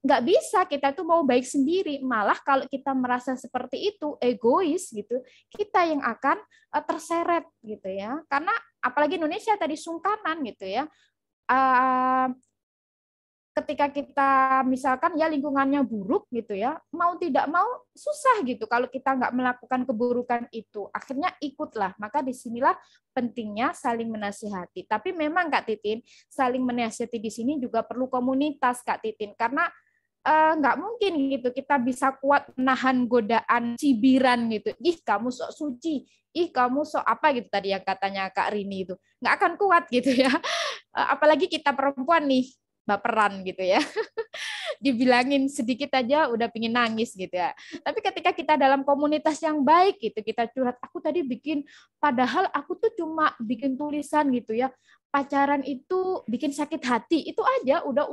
nggak bisa kita tuh mau baik sendiri, malah kalau kita merasa seperti itu egois gitu, kita yang akan terseret gitu ya, karena apalagi Indonesia tadi sungkanan gitu ya. Ketika kita misalkan ya lingkungannya buruk gitu ya, mau tidak mau susah gitu kalau kita nggak melakukan keburukan itu, akhirnya ikutlah. Maka disinilah pentingnya saling menasihati. Tapi memang Kak Titin, saling menasihati di sini juga perlu komunitas Kak Titin, karena nggak mungkin gitu kita bisa kuat menahan godaan cibiran gitu. Ih kamu sok suci, ih kamu sok apa gitu tadi yang katanya Kak Rini itu, nggak akan kuat gitu ya. Apalagi kita perempuan nih, baperan gitu ya. Dibilangin sedikit aja udah pingin nangis gitu ya. Tapi ketika kita dalam komunitas yang baik gitu, kita curhat, aku tadi bikin, padahal aku tuh cuma bikin tulisan gitu ya. Pacaran itu bikin sakit hati, itu aja udah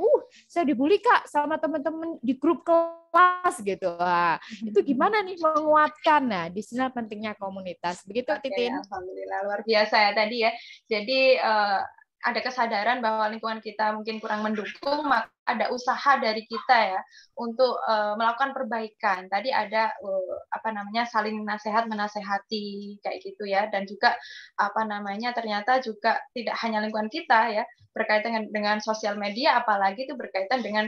saya dibully Kak sama teman-teman di grup kelas gitu. Wah, itu gimana nih menguatkan? Nah, di sini pentingnya komunitas. Begitu Titin. Alhamdulillah luar biasa ya tadi ya. Jadi ada kesadaran bahwa lingkungan kita mungkin kurang mendukung, maka ada usaha dari kita ya untuk melakukan perbaikan. Tadi ada saling menasehati kayak gitu ya, dan juga ternyata juga tidak hanya lingkungan kita ya, berkaitan dengan sosial media, apalagi itu berkaitan dengan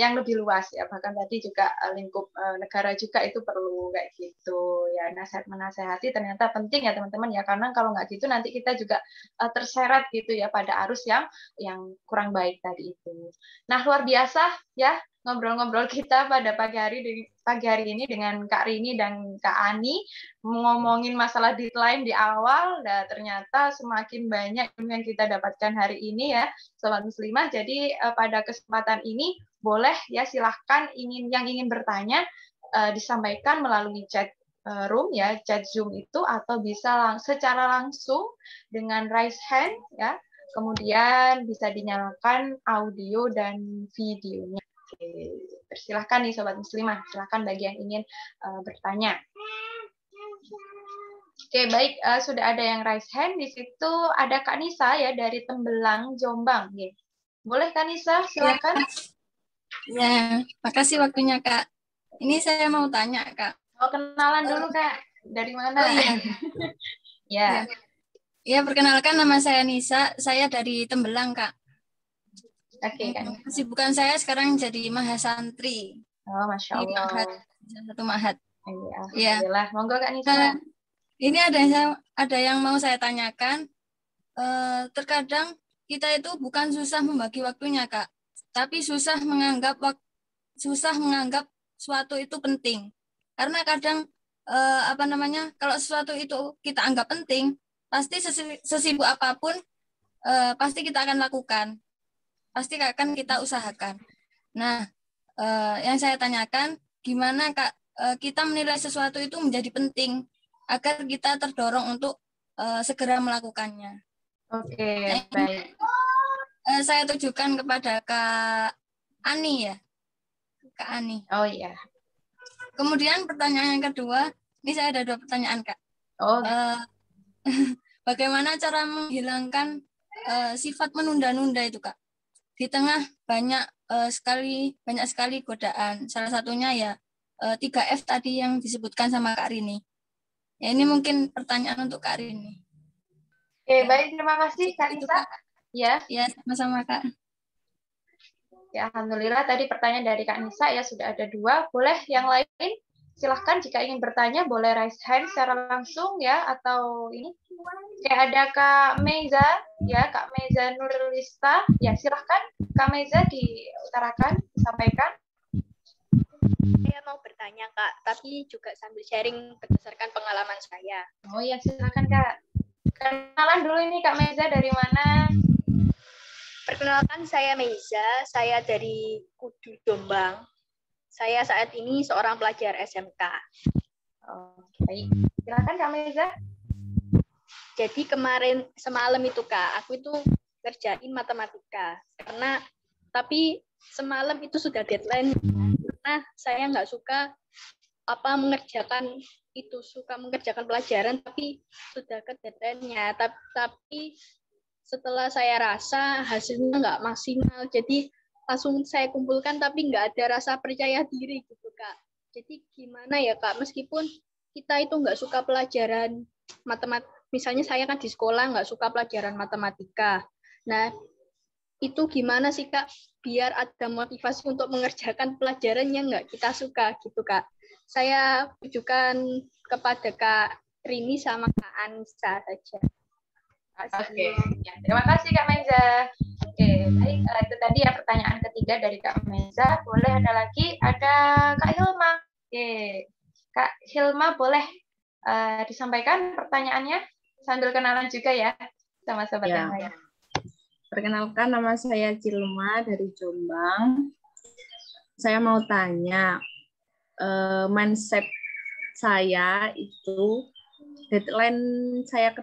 yang lebih luas ya, bahkan tadi juga lingkup negara juga itu perlu kayak gitu ya. Menasehati ternyata penting ya teman-teman ya, karena kalau nggak gitu nanti kita juga terseret gitu ya pada arus yang kurang baik tadi itu. Nah, luar biasa ya ngobrol-ngobrol kita pada pagi hari ini dengan Kak Rini dan Kak Ani, ngomongin masalah deadline di awal, dan ternyata semakin banyak yang kita dapatkan hari ini ya, Sobat Muslimah. Jadi pada kesempatan ini boleh ya silahkan yang ingin bertanya disampaikan melalui chat room ya, chat Zoom itu, atau bisa secara langsung dengan raise hand ya. Kemudian bisa dinyalakan audio dan videonya. Oke, persilahkan nih Sobat Muslimah, silahkan bagi yang ingin bertanya. Oke, baik, sudah ada yang raise hand. Di situ ada Kak Nisa ya dari Tembelang, Jombang. Boleh Kak Nisa, silakan. Ya, makasih waktunya Kak. Ini saya mau tanya Kak. Oh, kenalan dulu Kak. Dari mana? Oh iya. Ya. Ya, perkenalkan nama saya Nisa, saya dari Tembelang, Kak. Oke, Kak. Kesibukan saya sekarang jadi mahasantri. Oh, Masya Allah. Di satu mahat. Ya. Alhamdulillah. Monggo Kak Nisa. Ini ada yang mau saya tanyakan. Terkadang kita itu bukan susah membagi waktunya, Kak, tapi susah menganggap suatu itu penting. Karena kadang kalau sesuatu itu kita anggap penting, pasti sesibuk apapun pasti kita akan lakukan, pasti akan kita usahakan. Nah, yang saya tanyakan, gimana Kak kita menilai sesuatu itu menjadi penting agar kita terdorong untuk segera melakukannya. Oke, baik. Saya tujukan kepada Kak Ani ya, Kak Ani. Oh iya. Kemudian pertanyaan yang kedua, ini saya ada 2 pertanyaan Kak. Oh. Bagaimana cara menghilangkan sifat menunda-nunda itu Kak? Di tengah banyak sekali godaan. Salah satunya ya 3F tadi yang disebutkan sama Kak Rini. Ya, ini mungkin pertanyaan untuk Kak Rini. Oke, baik, terima kasih Kak Nisa. Ya, sama-sama Kak. Ya, alhamdulillah tadi pertanyaan dari Kak Nisa ya sudah ada 2. Boleh yang lain? Silahkan jika ingin bertanya boleh raise hand secara langsung ya, atau ini. Kayak ada Kak Meza ya, Kak Meza Nurlista. Ya, silahkan Kak Meza diutarakan, disampaikan. Saya mau bertanya Kak, tapi juga sambil sharing berdasarkan pengalaman saya. Oh ya, silakan Kak. Kenalan dulu ini Kak Meza dari mana? Perkenalkan saya Meza, saya dari Kudu Jombang. Saya saat ini seorang pelajar SMK. Oh, baik. Silakan Kak Meza. Jadi semalam itu Kak, aku itu kerjain matematika. Tapi semalam itu sudah deadline. Karena saya nggak suka mengerjakan pelajaran, tapi sudah ke deadline-nya. Tapi setelah saya rasa hasilnya nggak maksimal, jadi langsung saya kumpulkan tapi nggak ada rasa percaya diri gitu Kak. Jadi gimana ya Kak, meskipun kita itu nggak suka pelajaran matematika, misalnya saya kan di sekolah nggak suka pelajaran matematika. Nah, itu gimana sih Kak, biar ada motivasi untuk mengerjakan pelajaran yang nggak kita suka gitu Kak. Saya tujukan kepada Kak Rini sama Kak Anissa saja. Oke, ya, terima kasih Kak Meza. Oke, baik, itu tadi ya pertanyaan ketiga dari Kak Meza. Boleh ada lagi, ada Kak Hilma. Oke, Kak Hilma boleh disampaikan pertanyaannya sambil kenalan juga ya sama sobat yang lain. Perkenalkan, nama saya Cilma dari Jombang. Saya mau tanya, mindset saya itu deadline saya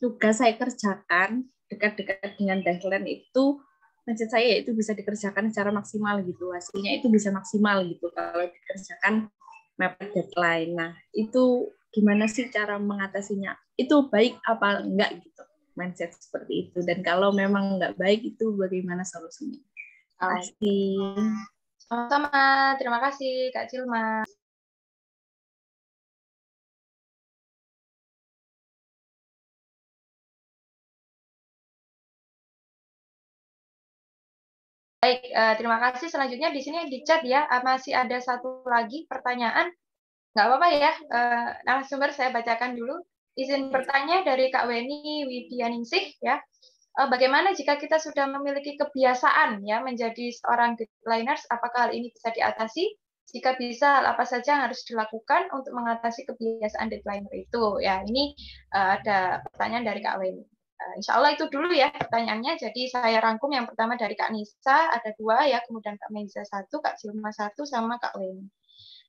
tugas saya kerjakan dekat-dekat dengan deadline itu, mindset saya itu bisa dikerjakan secara maksimal gitu, hasilnya itu bisa maksimal gitu kalau dikerjakan mepet deadline. Nah, itu gimana sih cara mengatasinya? Itu baik apa enggak gitu, mindset seperti itu, dan kalau memang enggak baik itu bagaimana solusinya? Terima kasih. Sama, terima kasih Kak Cilma. Baik, terima kasih. Selanjutnya di sini di chat ya, masih ada satu lagi pertanyaan. Nggak apa-apa ya, narasumber saya bacakan dulu. Izin bertanya dari Kak Weni Widianingsih ya. Bagaimana jika kita sudah memiliki kebiasaan ya menjadi seorang deadliners, apakah hal ini bisa diatasi? Jika bisa, hal apa saja yang harus dilakukan untuk mengatasi kebiasaan deadliner itu? Ya, ini ada pertanyaan dari Kak Weni. Insya Allah itu dulu ya pertanyaannya. Jadi saya rangkum yang pertama dari Kak Nisa, ada 2 ya, kemudian Kak Meza 1, Kak Cilma 1, sama Kak Weni.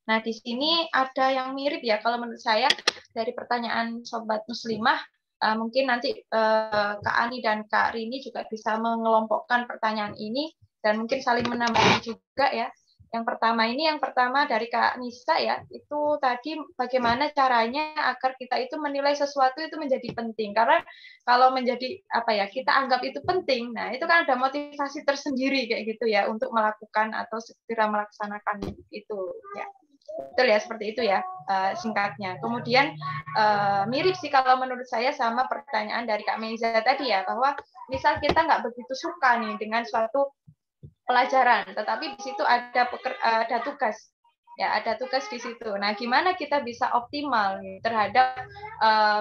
Nah, di sini ada yang mirip ya, kalau menurut saya dari pertanyaan Sobat Muslimah, mungkin nanti Kak Ani dan Kak Rini juga bisa mengelompokkan pertanyaan ini, dan mungkin saling menambah juga ya. Yang pertama dari Kak Nisa ya, itu tadi bagaimana caranya agar kita itu menilai sesuatu itu menjadi penting. Karena kalau menjadi kita anggap itu penting, nah itu kan ada motivasi tersendiri kayak gitu ya untuk melakukan atau segera melaksanakan itu ya. Betul ya, seperti itu ya singkatnya. Kemudian mirip sih kalau menurut saya sama pertanyaan dari Kak Meza tadi ya, bahwa misal kita nggak begitu suka nih dengan suatu pelajaran, tetapi di situ ada tugas. Ya, ada tugas di situ. Nah, gimana kita bisa optimal terhadap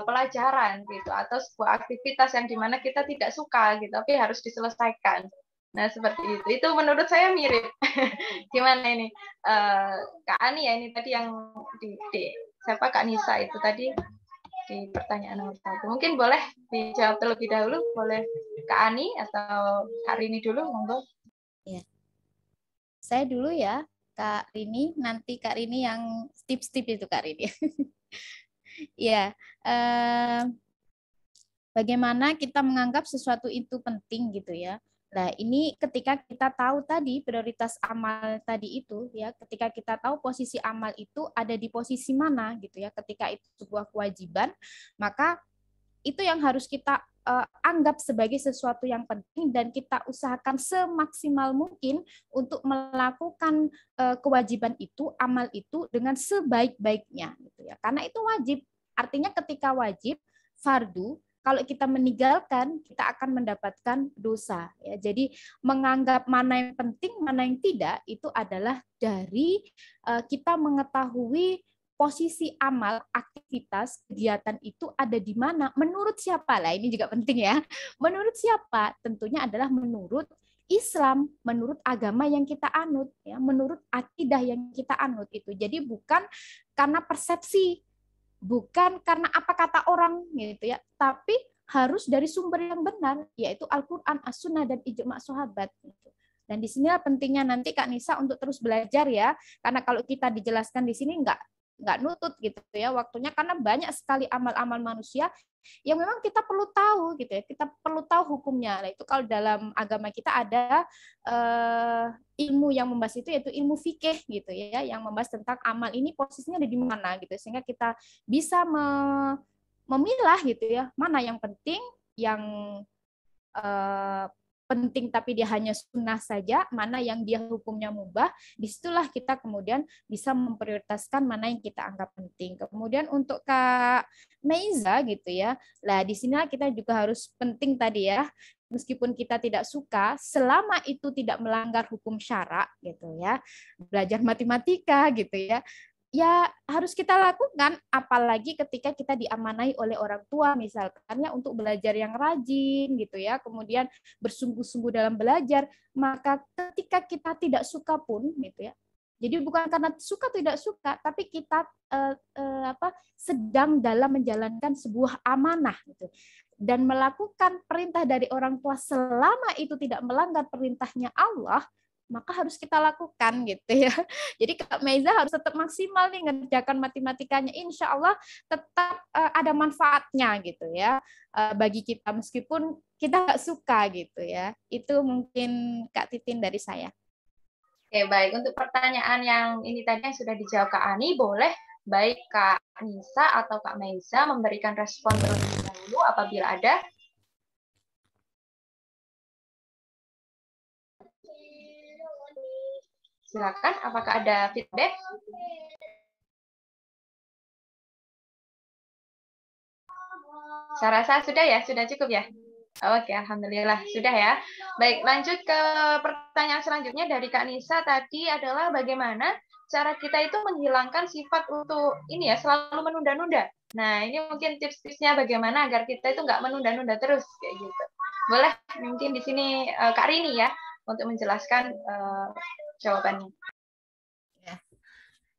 pelajaran gitu, atau sebuah aktivitas yang dimana kita tidak suka gitu, tapi harus diselesaikan. Nah, seperti itu. Itu menurut saya mirip. Gimana ini? Kak Ani ya, ini tadi yang di siapa Kak Nisa itu tadi di pertanyaan nomor 1. Mungkin boleh dijawab terlebih dahulu, boleh Kak Ani atau Kak Rini dulu, monggo. Ya. Saya dulu ya, Kak Rini, nanti Kak Rini yang tips-tips itu Kak Rini. Ya, bagaimana kita menganggap sesuatu itu penting gitu ya. Nah, ini ketika kita tahu tadi prioritas amal tadi itu ya, ketika kita tahu posisi amal itu ada di posisi mana gitu ya, ketika itu sebuah kewajiban, maka itu yang harus kita anggap sebagai sesuatu yang penting dan kita usahakan semaksimal mungkin untuk melakukan kewajiban itu, amal itu dengan sebaik-baiknya gitu ya. Karena itu wajib. Artinya ketika wajib, fardu, kalau kita meninggalkan, kita akan mendapatkan dosa. Ya. Jadi menganggap mana yang penting, mana yang tidak, itu adalah dari kita mengetahui posisi amal, aktivitas, kegiatan itu ada di mana, menurut siapa lah, ini juga penting ya. Menurut siapa? Tentunya adalah menurut Islam, menurut agama yang kita anut, ya, menurut akidah yang kita anut itu. Jadi bukan karena persepsi, bukan karena apa kata orang gitu ya, tapi harus dari sumber yang benar, yaitu Al-Quran, As-Sunnah, dan ijma' sahabat. Dan di sinilah pentingnya nanti Kak Nisa untuk terus belajar ya, karena kalau kita dijelaskan di sini nggak nutut gitu ya waktunya, karena banyak sekali amal-amal manusia yang memang kita perlu tahu gitu ya, kita perlu tahu hukumnya. Nah, itu kalau dalam agama kita ada ilmu yang membahas itu, yaitu ilmu fikih gitu ya, yang membahas tentang amal ini posisinya ada di mana gitu, sehingga kita bisa memilah gitu ya, mana yang penting, yang penting tapi dia hanya sunnah saja, mana yang dia hukumnya mubah, disitulah kita kemudian bisa memprioritaskan mana yang kita anggap penting. Kemudian untuk Kak Meiza gitu ya, lah di sini kita juga harus penting tadi ya, meskipun kita tidak suka, selama itu tidak melanggar hukum syara gitu ya, belajar matematika gitu ya, ya harus kita lakukan, apalagi ketika kita diamanai oleh orang tua misalkan ya untuk belajar yang rajin gitu ya, kemudian bersungguh-sungguh dalam belajar, maka ketika kita tidak suka pun gitu ya, jadi bukan karena suka tidak suka, tapi kita sedang dalam menjalankan sebuah amanah gitu, dan melakukan perintah dari orang tua selama itu tidak melanggar perintahnya Allah, maka harus kita lakukan gitu ya. Jadi Kak Meiza harus tetap maksimal nih ngerjakan matematikanya. Insya Allah tetap ada manfaatnya gitu ya bagi kita meskipun kita nggak suka gitu ya. Itu mungkin Kak Titin dari saya. Oke, baik. Untuk pertanyaan yang ini tadi yang sudah dijawab Kak Ani, boleh baik Kak Nisa atau Kak Meiza memberikan respon terlebih dahulu apabila ada. Silakan, apakah ada feedback? Saya rasa sudah ya, sudah cukup ya? Oke, alhamdulillah sudah ya. Baik, lanjut ke pertanyaan selanjutnya dari Kak Nisa tadi adalah bagaimana cara kita itu menghilangkan sifat untuk ini ya, selalu menunda-nunda. Nah, ini mungkin tips-tipsnya bagaimana agar kita itu nggak menunda-nunda terus kayak gitu. Boleh mungkin di sini Kak Rini ya untuk menjelaskan jawabannya. Ya.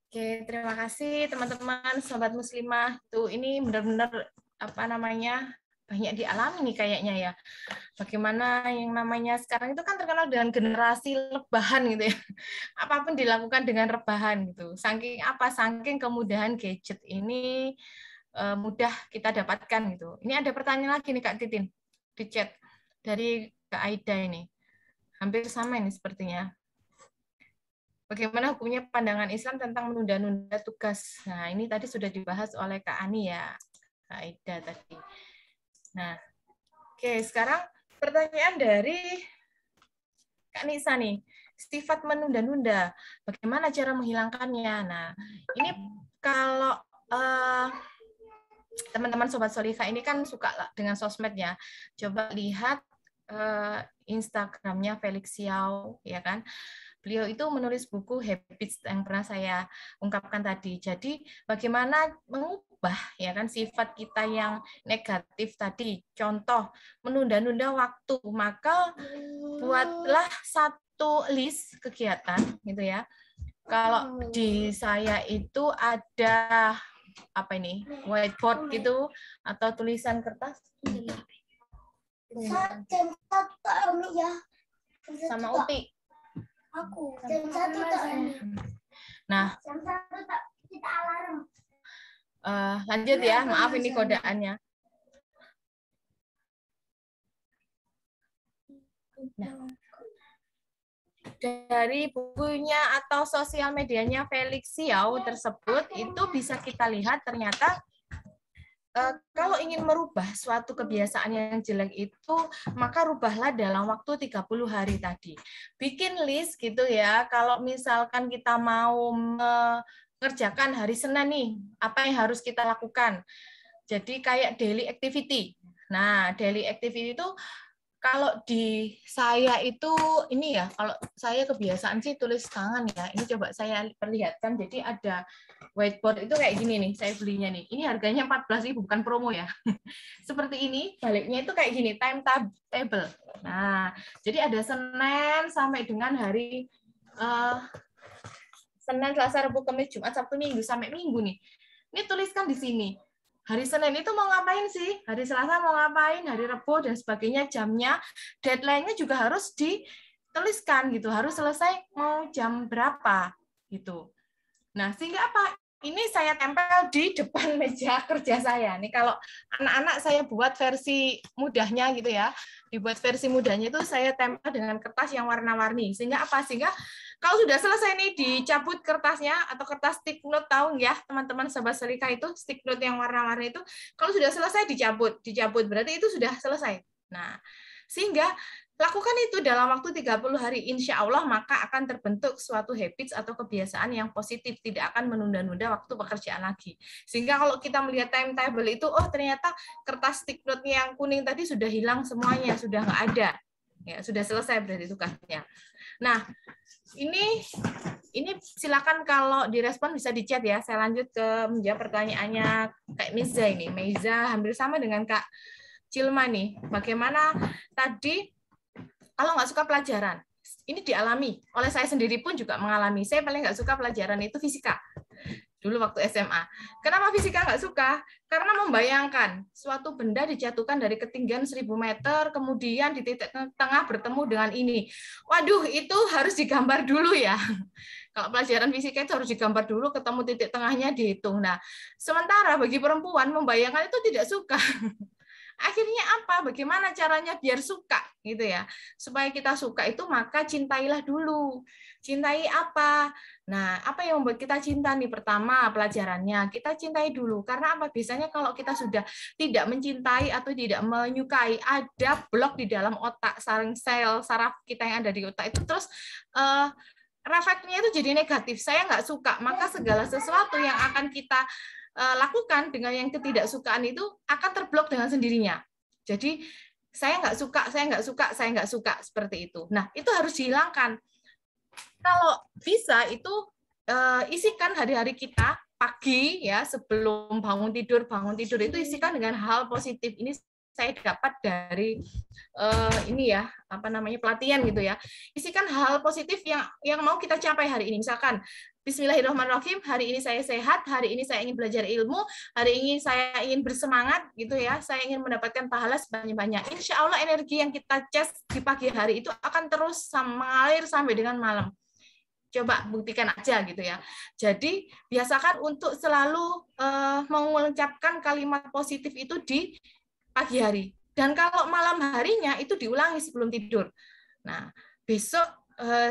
Oke, terima kasih teman-teman sobat muslimah. Tuh ini benar-benar banyak dialami nih kayaknya ya. Bagaimana yang namanya sekarang itu kan terkenal dengan generasi rebahan gitu ya. Apapun dilakukan dengan rebahan gitu. Saking kemudahan gadget ini mudah kita dapatkan gitu. Ini ada pertanyaan lagi nih Kak Titin di chat dari Kak Aida ini. Hampir sama ini sepertinya. Bagaimana hukumnya pandangan Islam tentang menunda-nunda tugas? Nah, ini tadi sudah dibahas oleh Kak Ani ya, Kak Aida tadi. Nah, oke, sekarang pertanyaan dari Kak Nisa nih. Sifat menunda-nunda, bagaimana cara menghilangkannya? Nah, ini kalau teman-teman Sobat Solihah ini kan suka dengan sosmed ya. Coba lihat Instagramnya Felix Xiao, ya kan? Beliau itu menulis buku Habits yang pernah saya ungkapkan tadi. Jadi bagaimana mengubah ya kan sifat kita yang negatif tadi. Contoh menunda-nunda waktu, maka buatlah satu list kegiatan gitu ya. Kalau di saya itu ada apa ini? Whiteboard gitu atau tulisan kertas. Sama Uti. Aku jam 1 tak ini. Nah, Jam 1 tak kita alarm. Lanjut ya, maaf ini kodaannya. Nah, dari bukunya atau sosial medianya Felix Xiao tersebut itu bisa kita lihat ternyata kalau ingin merubah suatu kebiasaan yang jelek itu, maka rubahlah dalam waktu 30 hari tadi. Bikin list gitu ya, kalau misalkan kita mau mengerjakan hari Senin nih, apa yang harus kita lakukan. Jadi kayak daily activity. Nah, daily activity itu kalau di saya itu ini ya, kalau saya kebiasaan sih tulis tangan ya. Ini coba saya perlihatkan. Jadi ada whiteboard itu kayak gini nih, saya belinya nih. Ini harganya 14.000 bukan promo ya. Seperti ini, baliknya itu kayak gini, timetable. Nah, jadi ada Senin sampai dengan hari Senin, Selasa, Rabu, Kamis, Jumat, Sabtu, Minggu sampai Minggu nih. Ini tuliskan di sini. Hari Senin itu mau ngapain sih? Hari Selasa mau ngapain? Hari Rabu dan sebagainya, jamnya, deadline-nya juga harus dituliskan gitu. Harus selesai mau jam berapa gitu. Nah, sehingga apa? Ini saya tempel di depan meja kerja saya. Nih kalau anak-anak saya buat versi mudahnya gitu ya. Dibuat versi mudahnya itu saya tempel dengan kertas yang warna-warni. Sehingga apa? Sehingga kalau sudah selesai nih dicabut kertasnya atau kertas stick note, tahu ya teman-teman Sobat Solihah itu stick note yang warna-warni itu kalau sudah selesai dicabut berarti itu sudah selesai. Nah, sehingga Lakukan itu dalam waktu 30 hari, insya Allah maka akan terbentuk suatu habits atau kebiasaan yang positif, tidak akan menunda-nunda waktu pekerjaan lagi. Sehingga kalau kita melihat timetable itu, oh ternyata kertas stick note-nya yang kuning tadi sudah hilang semuanya, sudah nggak ada. Ya, sudah selesai berarti tugasnya. Nah, ini silakan kalau direspon bisa di chat ya. Saya lanjut ke menjawab pertanyaannya Kak Meiza ini. Meiza hampir sama dengan Kak Cilma nih. Bagaimana tadi kalau nggak suka pelajaran? Ini dialami oleh saya sendiri pun juga mengalami. Saya paling nggak suka pelajaran itu fisika. Dulu waktu SMA. Kenapa fisika nggak suka? Karena membayangkan suatu benda dijatuhkan dari ketinggian 1000 meter, kemudian di titik tengah bertemu dengan ini. Waduh, itu harus digambar dulu ya. Kalau pelajaran fisika itu harus digambar dulu, ketemu titik tengahnya dihitung. Nah, sementara bagi perempuan membayangkan itu tidak suka. Akhirnya apa? Bagaimana caranya biar suka gitu ya? Supaya kita suka itu maka cintailah dulu. Cintai apa? Nah, apa yang membuat kita cinta nih? Pertama, pelajarannya. Kita cintai dulu. Karena apa? Biasanya kalau kita sudah tidak mencintai atau tidak menyukai, ada blok di dalam otak, saraf sel saraf kita yang ada di otak itu terus refleksnya itu jadi negatif. Saya nggak suka, maka segala sesuatu yang akan kita lakukan dengan yang ketidaksukaan itu akan terblok dengan sendirinya. Jadi saya nggak suka, saya nggak suka, saya nggak suka seperti itu. Nah itu harus dihilangkan. Kalau bisa itu isikan hari-hari kita pagi ya sebelum bangun tidur itu isikan dengan hal positif. Ini saya dapat dari ini ya pelatihan gitu ya. Isikan hal positif yang mau kita capai hari ini. Misalkan Bismillahirrahmanirrahim, hari ini saya sehat, hari ini saya ingin belajar ilmu, hari ini saya ingin bersemangat gitu ya, saya ingin mendapatkan pahala sebanyak-banyak. Insya Allah energi yang kita cas di pagi hari itu akan terus mengalir sampai dengan malam. Coba buktikan aja gitu ya. Jadi biasakan untuk selalu mengucapkan kalimat positif itu di pagi hari. Dan kalau malam harinya itu diulangi sebelum tidur. Nah, besok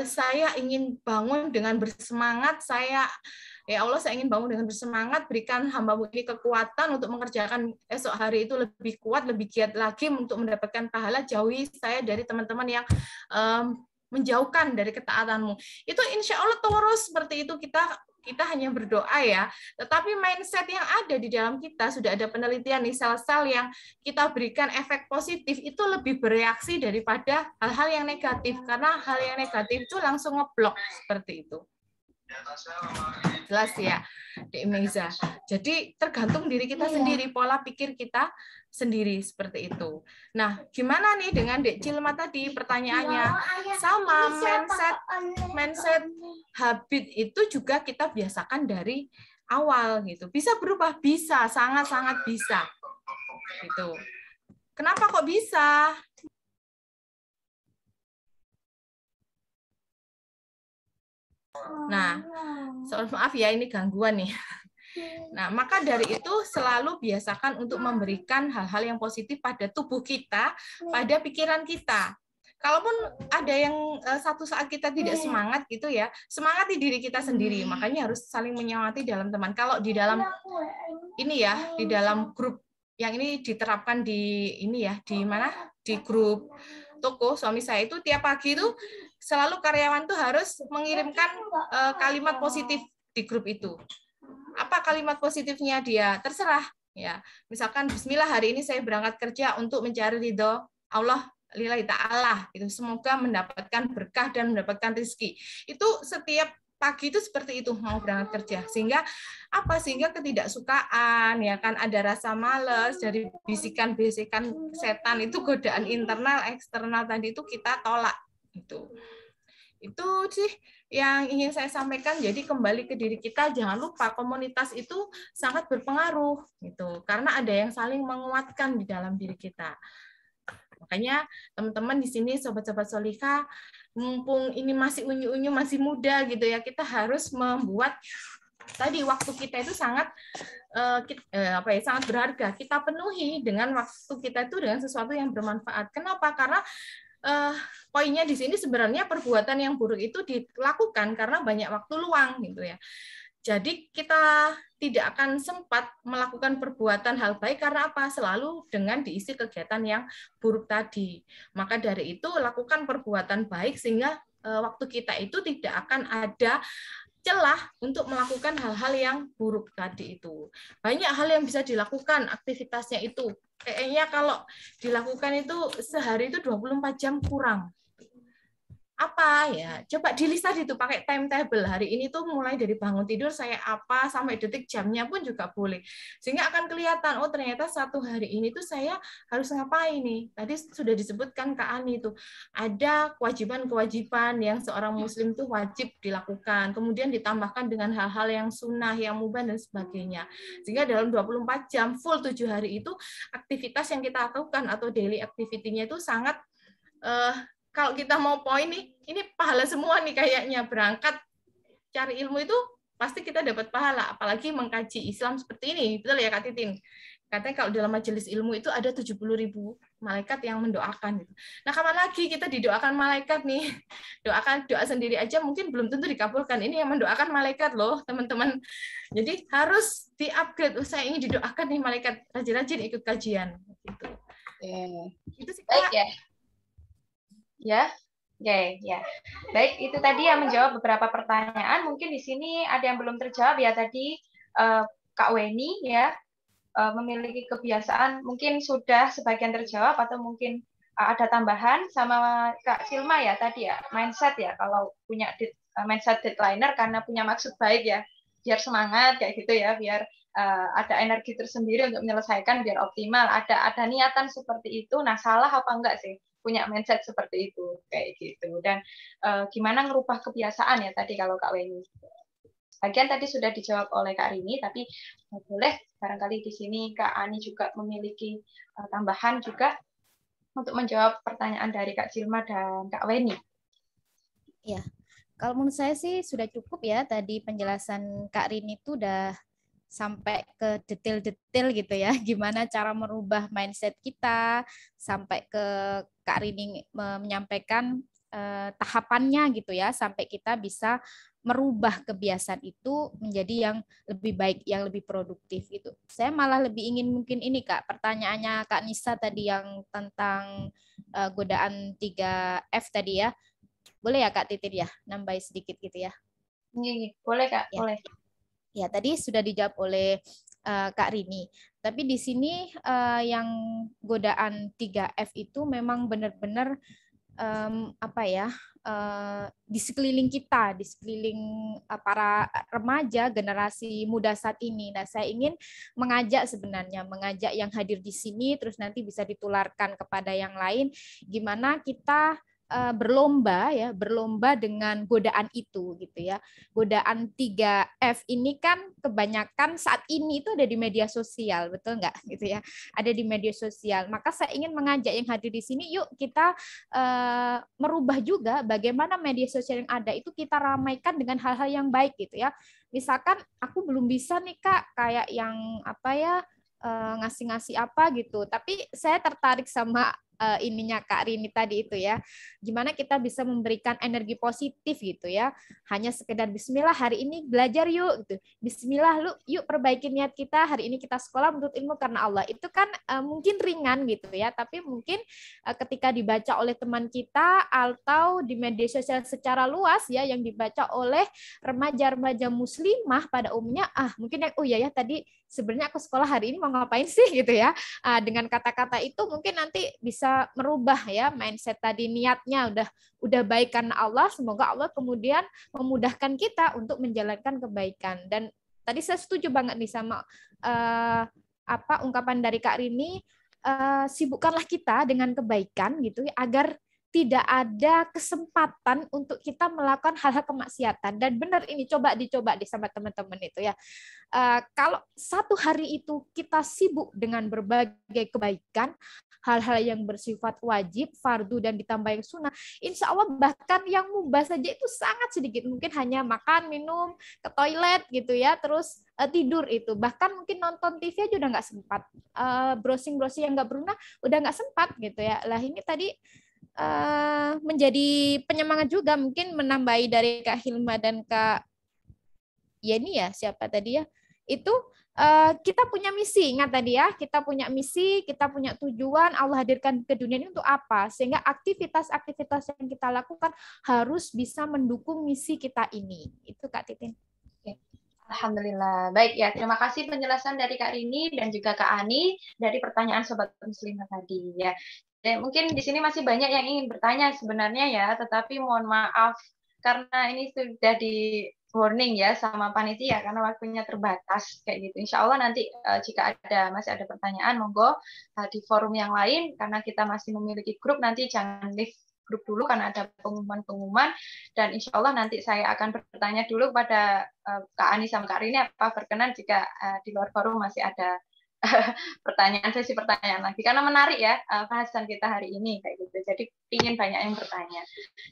saya ingin bangun dengan bersemangat, ya Allah saya ingin bangun dengan bersemangat, berikan hamba-Mu ini kekuatan untuk mengerjakan esok hari itu lebih kuat, lebih giat lagi untuk mendapatkan pahala, jauhi saya dari teman-teman yang menjauhkan dari ketaatan-Mu. Itu insya Allah terus seperti itu kita hanya berdoa ya, tetapi mindset yang ada di dalam kita sudah ada penelitian nih, sel-sel yang kita berikan efek positif itu lebih bereaksi daripada hal-hal yang negatif, karena hal yang negatif itu langsung ngeblok seperti itu. Jelas ya, Dek Meiza. Jadi tergantung diri kita sendiri, pola pikir kita sendiri seperti itu. Nah, gimana nih dengan Dek Cilma tadi pertanyaannya? Sama mindset habit itu juga kita biasakan dari awal gitu. Bisa berubah, bisa, sangat-sangat bisa. Gitu. Kenapa kok bisa? Nah, maaf ya ini gangguan nih. Nah, maka dari itu selalu biasakan untuk memberikan hal-hal yang positif pada tubuh kita, pada pikiran kita. Kalaupun ada yang satu saat kita tidak semangat gitu ya, semangati diri kita sendiri. Makanya harus saling menyemangati dalam teman. Kalau di dalam ini ya, di dalam grup yang ini diterapkan di ini ya, di mana? Di grup toko suami saya itu tiap pagi itu selalu karyawan tuh harus mengirimkan kalimat positif di grup itu. Apa kalimat positifnya dia? Terserah ya. Misalkan bismillah hari ini saya berangkat kerja untuk mencari ridho Allah lillahi ta'ala gitu. Semoga mendapatkan berkah dan mendapatkan rezeki. Itu setiap pagi itu seperti itu mau berangkat kerja. Sehingga apa? Sehingga ketidaksukaan ya kan, ada rasa malas dari bisikan-bisikan setan itu, godaan internal eksternal tadi itu kita tolak gitu. Itu sih yang ingin saya sampaikan. Jadi kembali ke diri kita, jangan lupa komunitas itu sangat berpengaruh gitu, karena ada yang saling menguatkan di dalam diri kita. Makanya teman-teman di sini sobat-sobat Solika, mumpung ini masih unyu-unyu, masih muda gitu ya, kita harus membuat tadi waktu kita itu sangat sangat berharga. Kita penuhi dengan waktu kita itu dengan sesuatu yang bermanfaat. Kenapa? Karena poinnya di sini sebenarnya perbuatan yang buruk itu dilakukan karena banyak waktu luang gitu ya. Jadi kita tidak akan sempat melakukan perbuatan hal baik karena apa? Selalu dengan diisi kegiatan yang buruk tadi. Maka dari itu lakukan perbuatan baik sehingga waktu kita itu tidak akan ada celah untuk melakukan hal-hal yang buruk tadi itu. Banyak hal yang bisa dilakukan aktivitasnya itu. Kayaknya kalau dilakukan itu sehari itu 24 jam kurang. Apa ya, coba dilista itu pakai timetable. Hari ini tuh mulai dari bangun tidur saya apa sampai detik jamnya pun juga boleh, sehingga akan kelihatan oh ternyata satu hari ini tuh saya harus ngapain nih. Tadi sudah disebutkan Kak Ani itu ada kewajiban-kewajiban yang seorang muslim tuh wajib dilakukan, kemudian ditambahkan dengan hal-hal yang sunnah, yang mubah dan sebagainya, sehingga dalam 24 jam full 7 hari itu aktivitas yang kita lakukan atau daily activity-nya itu sangat kalau kita mau poin nih, ini pahala semua nih kayaknya. Berangkat cari ilmu itu pasti kita dapat pahala, apalagi mengkaji Islam seperti ini. Betul ya Kak Titin? Katanya kalau dalam majelis ilmu itu ada 70.000 malaikat yang mendoakan. Nah, kapan lagi kita didoakan malaikat nih? Doa sendiri aja mungkin belum tentu dikabulkan. Ini yang mendoakan malaikat loh, teman-teman. Jadi harus di-upgrade. Saya ingin didoakan nih malaikat, rajin-rajin ikut kajian. Gitu. Itu sih, Kak. Baik ya. Ya, oke, ya. Baik, itu tadi yang menjawab beberapa pertanyaan. Mungkin di sini ada yang belum terjawab ya tadi Kak Weni ya memiliki kebiasaan mungkin sudah sebagian terjawab atau mungkin ada tambahan sama Kak Silma ya tadi ya mindset ya kalau punya mindset deadlineer karena punya maksud baik ya biar semangat kayak gitu ya biar ada energi tersendiri untuk menyelesaikan biar optimal ada niatan seperti itu. Nah salah apa enggak sih punya mindset seperti itu kayak gitu dan gimana ngerubah kebiasaan ya tadi kalau Kak Weni. Bagian tadi sudah dijawab oleh Kak Rini tapi boleh barangkali di sini Kak Ani juga memiliki tambahan juga untuk menjawab pertanyaan dari Kak Silma dan Kak Weni. Ya, kalau menurut saya sih sudah cukup ya tadi penjelasan Kak Rini itu udah sampai ke detail-detail gitu ya, gimana cara merubah mindset kita, sampai ke Kak Rini menyampaikan tahapannya gitu ya, sampai kita bisa merubah kebiasaan itu menjadi yang lebih baik, yang lebih produktif gitu. Saya malah lebih ingin mungkin ini Kak, pertanyaannya Kak Nisa tadi yang tentang godaan 3F tadi ya, boleh ya Kak Titin ya, nambahin sedikit gitu ya? Boleh Kak, ya. Boleh. Ya, tadi sudah dijawab oleh Kak Rini. Tapi di sini yang godaan 3F itu memang benar-benar di sekeliling kita, di sekeliling para remaja generasi muda saat ini. Nah, saya ingin mengajak yang hadir di sini, terus nanti bisa ditularkan kepada yang lain, gimana kita berlomba dengan godaan itu gitu ya. Godaan 3F ini kan kebanyakan saat ini itu ada di media sosial, betul nggak gitu ya? Ada di media sosial. Maka saya ingin mengajak yang hadir di sini, yuk kita merubah juga bagaimana media sosial yang ada itu kita ramaikan dengan hal-hal yang baik gitu ya. Misalkan aku belum bisa nih Kak kayak yang ngasih-ngasih apa gitu, tapi saya tertarik sama ininya Kak Rini tadi itu ya, gimana kita bisa memberikan energi positif gitu ya, hanya sekedar Bismillah hari ini belajar yuk gitu, Bismillah yuk perbaiki niat kita hari ini kita sekolah menuntut ilmu karena Allah, itu kan mungkin ringan gitu ya, tapi mungkin ketika dibaca oleh teman kita atau di media sosial secara luas ya yang dibaca oleh remaja-remaja muslimah pada umumnya, mungkin yang tadi sebenarnya aku sekolah hari ini mau ngapain sih gitu ya, dengan kata-kata itu mungkin nanti bisa merubah ya mindset tadi, niatnya udah baik karena Allah, semoga Allah kemudian memudahkan kita untuk menjalankan kebaikan. Dan tadi saya setuju banget nih sama ungkapan dari Kak Rini, sibukkanlah kita dengan kebaikan gitu ya, agar tidak ada kesempatan untuk kita melakukan hal-hal kemaksiatan. Dan benar ini dicoba sama teman-teman itu ya. Kalau satu hari itu kita sibuk dengan berbagai kebaikan, hal-hal yang bersifat wajib, fardu, dan ditambah yang sunnah, insya Allah bahkan yang mubah saja itu sangat sedikit. Mungkin hanya makan, minum, ke toilet gitu ya, terus tidur itu. Bahkan mungkin nonton TV aja udah nggak sempat. Browsing-browsing yang nggak berguna udah nggak sempat gitu ya. Lah ini tadi menjadi penyemangat juga, mungkin menambahi dari Kak Hilma dan Kak Yeni ya, siapa tadi ya? Itu kita punya misi, ingat tadi ya, kita punya misi, kita punya tujuan, Allah hadirkan ke dunia ini untuk apa? Sehingga aktivitas-aktivitas yang kita lakukan harus bisa mendukung misi kita ini. Itu Kak Titin. Alhamdulillah. Baik ya, terima kasih penjelasan dari Kak Rini dan juga Kak Ani dari pertanyaan Sobat Muslimah tadi ya. Dan mungkin di sini masih banyak yang ingin bertanya sebenarnya ya, tetapi mohon maaf karena ini sudah di warning ya sama panitia karena waktunya terbatas kayak gitu. Insya Allah nanti jika masih ada pertanyaan monggo di forum yang lain karena kita masih memiliki grup, nanti jangan leave grup dulu karena ada pengumuman-pengumuman, dan insya Allah nanti saya akan bertanya dulu kepada Kak Ani sama Kak Rini apa berkenan jika di luar forum masih ada sesi pertanyaan lagi karena menarik ya bahasan kita hari ini kayak gitu, jadi ingin banyak yang bertanya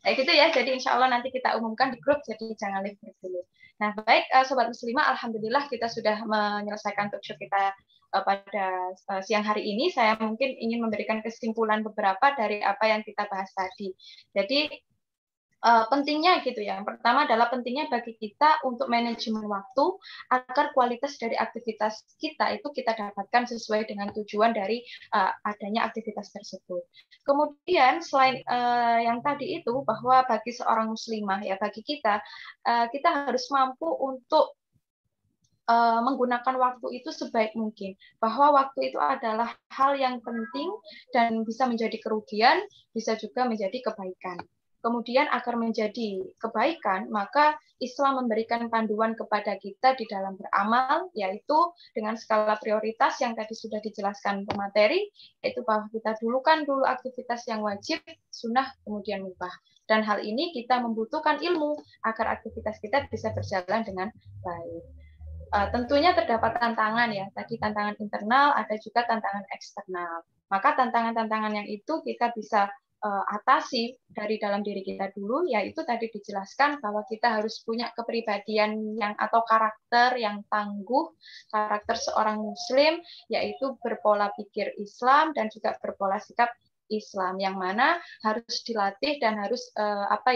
kayak gitu ya. Jadi insya Allah nanti kita umumkan di grup, jadi jangan leave grup dulu. Nah baik Sobat Muslimah, alhamdulillah kita sudah menyelesaikan talkshow kita pada siang hari ini. Saya mungkin ingin memberikan kesimpulan beberapa dari apa yang kita bahas tadi. Jadi pentingnya gitu ya. Yang pertama adalah pentingnya bagi kita untuk manajemen waktu agar kualitas dari aktivitas kita itu kita dapatkan sesuai dengan tujuan dari adanya aktivitas tersebut. Kemudian selain yang tadi itu bahwa bagi seorang muslimah ya, bagi kita harus mampu untuk menggunakan waktu itu sebaik mungkin, bahwa waktu itu adalah hal yang penting dan bisa menjadi kerugian, bisa juga menjadi kebaikan. Kemudian agar menjadi kebaikan, maka Islam memberikan panduan kepada kita di dalam beramal, yaitu dengan skala prioritas yang tadi sudah dijelaskan pemateri, yaitu bahwa kita dulukan dulu aktivitas yang wajib, sunnah, kemudian mubah. Dan hal ini kita membutuhkan ilmu agar aktivitas kita bisa berjalan dengan baik. Tentunya terdapat tantangan ya, tadi tantangan internal, ada juga tantangan eksternal. Maka tantangan-tantangan yang itu kita bisa atasi dari dalam diri kita dulu, yaitu tadi dijelaskan bahwa kita harus punya kepribadian yang atau karakter yang tangguh, karakter seorang muslim, yaitu berpola pikir Islam dan juga berpola sikap Islam, yang mana harus dilatih dan harus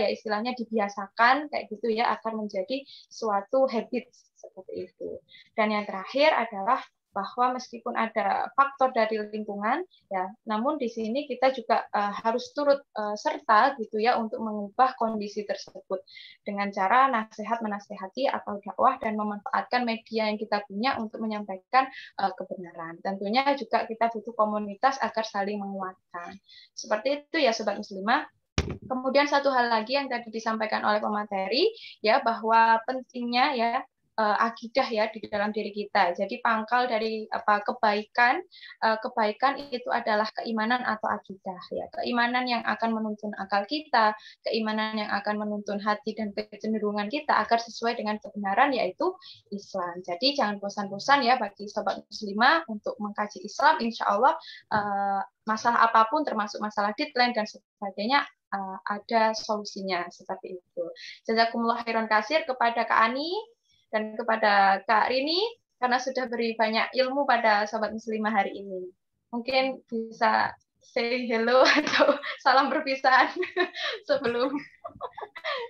istilahnya dibiasakan kayak gitu ya, agar menjadi suatu habit seperti itu. Dan yang terakhir adalah bahwa meskipun ada faktor dari lingkungan ya, namun di sini kita juga harus turut serta gitu ya untuk mengubah kondisi tersebut dengan cara menasehati atau dakwah dan memanfaatkan media yang kita punya untuk menyampaikan kebenaran. Tentunya juga kita butuh komunitas agar saling menguatkan. Seperti itu ya Sobat Muslimah. Kemudian satu hal lagi yang tadi disampaikan oleh pemateri ya, bahwa pentingnya ya akidah ya di dalam diri kita. Jadi pangkal dari kebaikan itu adalah keimanan atau akidah ya. Keimanan yang akan menuntun akal kita, keimanan yang akan menuntun hati dan kecenderungan kita agar sesuai dengan kebenaran, yaitu Islam. Jadi jangan bosan-bosan ya bagi Sobat Muslimah untuk mengkaji Islam. Insya Allah masalah apapun termasuk masalah deadline dan sebagainya ada solusinya seperti itu. Jazakumullah khairan katsir kepada Kak Ani dan kepada Kak Rini karena sudah beri banyak ilmu pada Sobat Muslimah hari ini. Mungkin bisa say hello atau salam perpisahan sebelum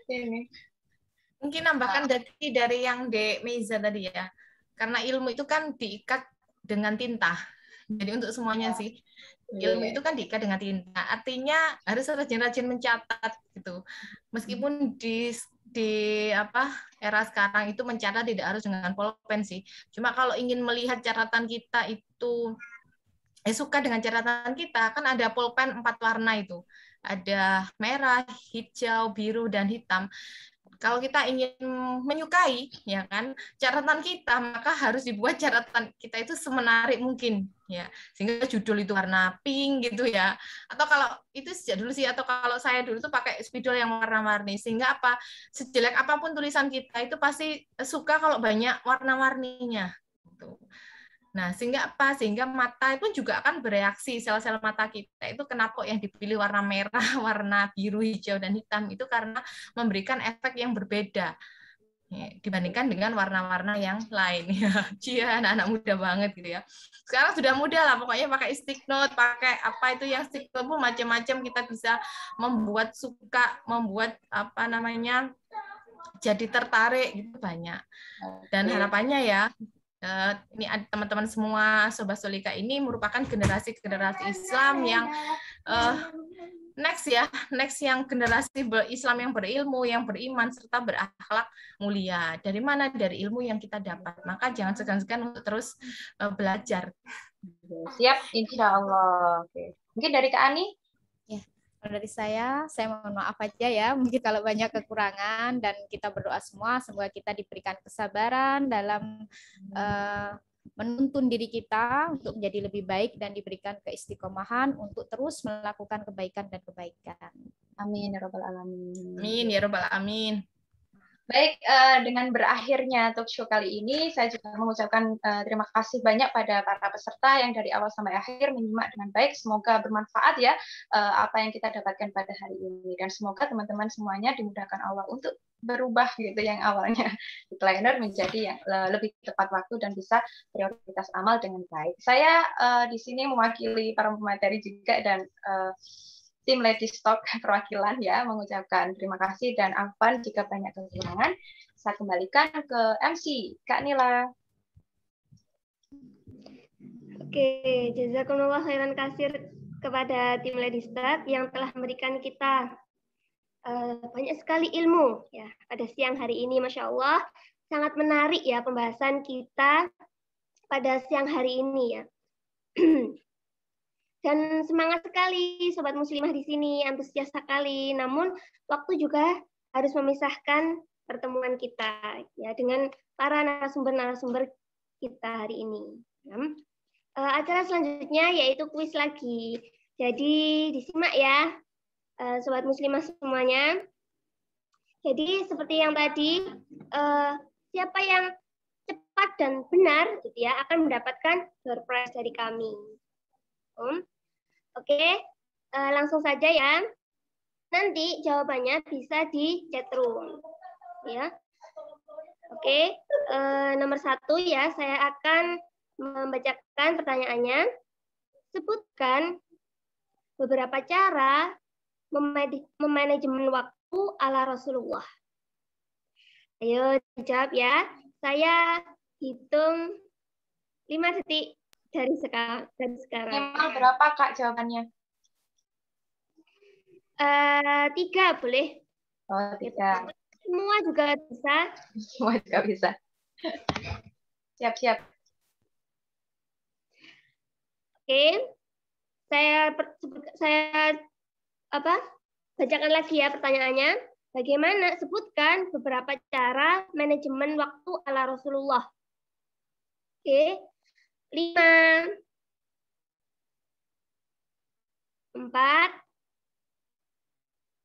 ini. Mungkin nambahkan dari yang Dek Meiza tadi ya. Karena ilmu itu kan diikat dengan tinta. Jadi untuk semuanya sih. Ilmu itu kan diikat dengan tinta. Artinya harus rajin-rajin mencatat gitu. Meskipun di era sekarang itu mencatat tidak harus dengan pulpen sih. Cuma kalau ingin melihat catatan kita itu suka dengan catatan kita, kan ada pulpen 4 warna itu. Ada merah, hijau, biru, dan hitam. Kalau kita ingin menyukai ya kan catatan kita, maka harus dibuat catatan kita itu semenarik mungkin ya, sehingga judul itu warna pink gitu ya, atau kalau itu sejak dulu sih, atau kalau saya dulu tuh pakai spidol yang warna-warni, sehingga sejelek apapun tulisan kita itu pasti suka kalau banyak warna-warninya gitu. Nah, sehingga mata itu juga akan bereaksi, sel-sel mata kita itu kenapa yang dipilih warna merah, warna biru, hijau, dan hitam itu karena memberikan efek yang berbeda dibandingkan dengan warna-warna yang lain ya. Cia, anak-anak muda banget gitu ya. Sekarang sudah muda lah, pokoknya pakai stick note, pakai apa itu yang stick note, macam-macam kita bisa membuat jadi tertarik gitu banyak. Dan harapannya ya ini teman-teman semua Sobat Solika ini merupakan generasi-generasi Islam yang next yang generasi Islam yang berilmu, yang beriman serta berakhlak mulia. Dari mana? Dari ilmu yang kita dapat. Maka jangan segan-segan untuk terus belajar. Siap, insya Allah. Oke. Mungkin dari Kak Ani? Kalau dari saya mohon maaf aja ya, mungkin kalau banyak kekurangan, dan kita berdoa semua semoga kita diberikan kesabaran dalam menuntun diri kita untuk menjadi lebih baik dan diberikan keistiqomahan untuk terus melakukan kebaikan dan kebaikan. Amin ya rabbal alamin. Amin ya rabbal alamin. Baik, dengan berakhirnya talk show kali ini, saya juga mengucapkan terima kasih banyak pada para peserta yang dari awal sampai akhir menyimak dengan baik. Semoga bermanfaat ya apa yang kita dapatkan pada hari ini. Dan semoga teman-teman semuanya dimudahkan Allah untuk berubah gitu, yang awalnya decliner menjadi yang lebih tepat waktu dan bisa prioritas amal dengan baik. Saya di sini mewakili para pemateri juga dan tim Ladies Talk perwakilan ya, mengucapkan terima kasih dan afwan jika banyak kekurangan. Saya kembalikan ke MC, Kak Nila. Oke, jazakumullah khairan kasir kepada tim Ladies Talk yang telah memberikan kita banyak sekali ilmu ya pada siang hari ini. Masya Allah, sangat menarik ya pembahasan kita pada siang hari ini ya. Dan semangat sekali Sobat Muslimah di sini, antusias sekali. Namun waktu juga harus memisahkan pertemuan kita ya dengan para narasumber-narasumber kita hari ini. Acara selanjutnya yaitu kuis lagi. Jadi disimak ya Sobat Muslimah semuanya. Jadi seperti yang tadi, siapa yang cepat dan benar gitu ya akan mendapatkan door prize dari kami. Oke, langsung saja ya. Nanti jawabannya bisa di chat room, ya. Oke, nomor 1 ya, saya akan membacakan pertanyaannya. Sebutkan beberapa cara memanajemen waktu ala Rasulullah. Ayo dijawab ya. Saya hitung 5 detik. Dari sekarang. Memang berapa Kak jawabannya? 3 boleh. Oh 3. Semua juga bisa. Semua juga bisa. Siap-siap. Oke. Saya bacakan lagi ya pertanyaannya. Bagaimana? Sebutkan beberapa cara manajemen waktu ala Rasulullah. Oke. 5, 4,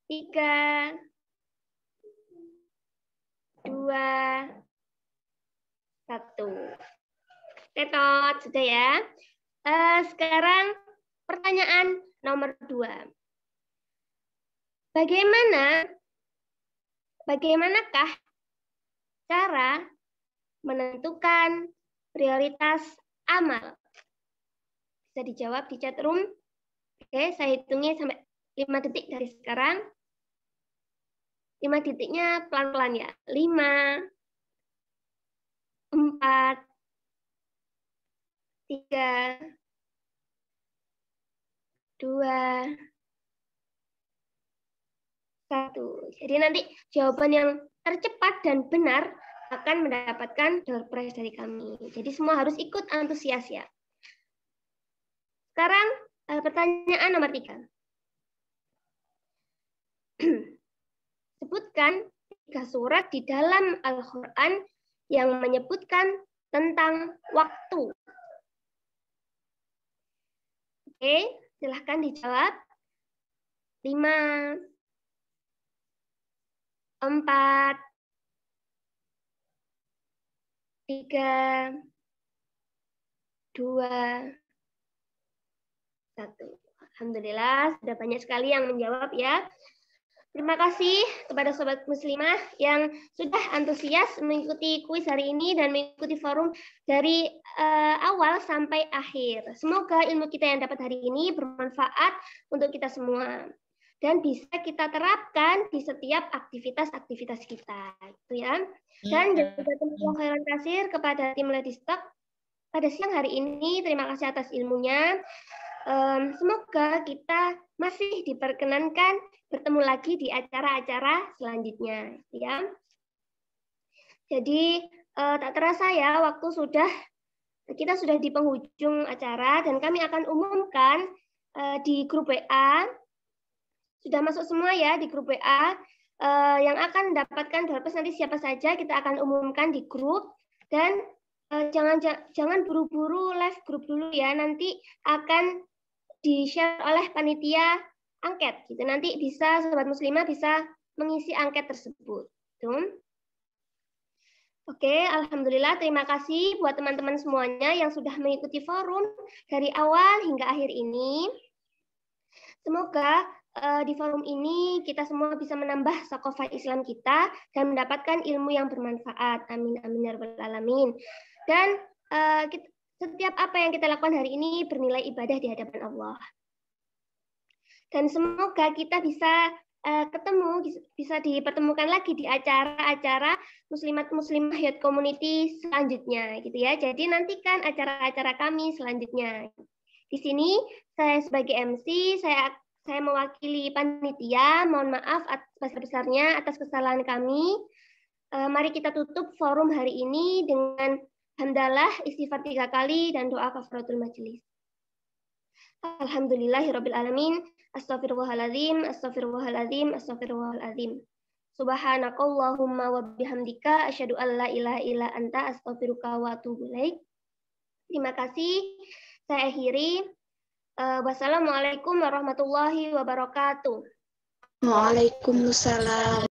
3, 2, 1. Tetot, sudah ya. Sekarang pertanyaan nomor 2. Bagaimanakah cara menentukan prioritas amal? Bisa dijawab di chat room. Oke, saya hitungnya sampai 5 detik dari sekarang. 5 detiknya pelan-pelan ya. 5, 4, 3, 2, 1. Jadi nanti jawaban yang tercepat dan benar akan mendapatkan door prize dari kami. Jadi semua harus ikut antusias ya. Sekarang pertanyaan nomor 3. Sebutkan 3 surat di dalam Al-Quran yang menyebutkan tentang waktu. Oke, silahkan dijawab. 5, 4, 3, 2, 1. Alhamdulillah, sudah banyak sekali yang menjawab ya. Terima kasih kepada Sobat Muslimah yang sudah antusias mengikuti kuis hari ini dan mengikuti forum dari awal sampai akhir. Semoga ilmu kita yang dapat hari ini bermanfaat untuk kita semua. dan bisa kita terapkan di setiap aktivitas-aktivitas kita, gitu ya. Dan jazakumullah khairan katsir kepada tim Ladistok pada siang hari ini. Terima kasih atas ilmunya. Semoga kita masih diperkenankan bertemu lagi di acara-acara selanjutnya, ya. Jadi tak terasa ya, kita sudah di penghujung acara dan kami akan umumkan di grup WA. Sudah masuk semua ya di grup WA. Yang akan mendapatkan door prize nanti siapa saja kita akan umumkan di grup. Dan jangan buru-buru live grup dulu ya, nanti akan di-share oleh panitia angket gitu. Nanti bisa sobat muslimah bisa mengisi angket tersebut. Oke, alhamdulillah, terima kasih buat teman-teman semuanya yang sudah mengikuti forum dari awal hingga akhir ini. Semoga di forum ini kita semua bisa menambah thaqafah Islam kita dan mendapatkan ilmu yang bermanfaat. Amin amin ya rabbal alamin. Dan setiap apa yang kita lakukan hari ini bernilai ibadah di hadapan Allah. Dan semoga kita bisa ketemu, bisa dipertemukan lagi di acara-acara muslimat-muslimah youth community selanjutnya, gitu ya. Jadi nantikan acara-acara kami selanjutnya. Di sini saya sebagai MC, saya mewakili panitia. Mohon maaf sebesar-besarnya atas kesalahan kami. Mari kita tutup forum hari ini dengan hamdalah, istighfar 3 kali, dan doa kafaratul majelis. Alhamdulillahirabbil alamin. Astaghfirullahaladzim, astaghfirullahaladzim, astaghfirullahaladzim. Subhanakallahumma wa bihamdika asyhadu an la ilaha illa anta astaghfiruka wa atubu ilaik. Terima kasih. Saya akhiri. Wassalamualaikum warahmatullahi wabarakatuh. Waalaikumsalam.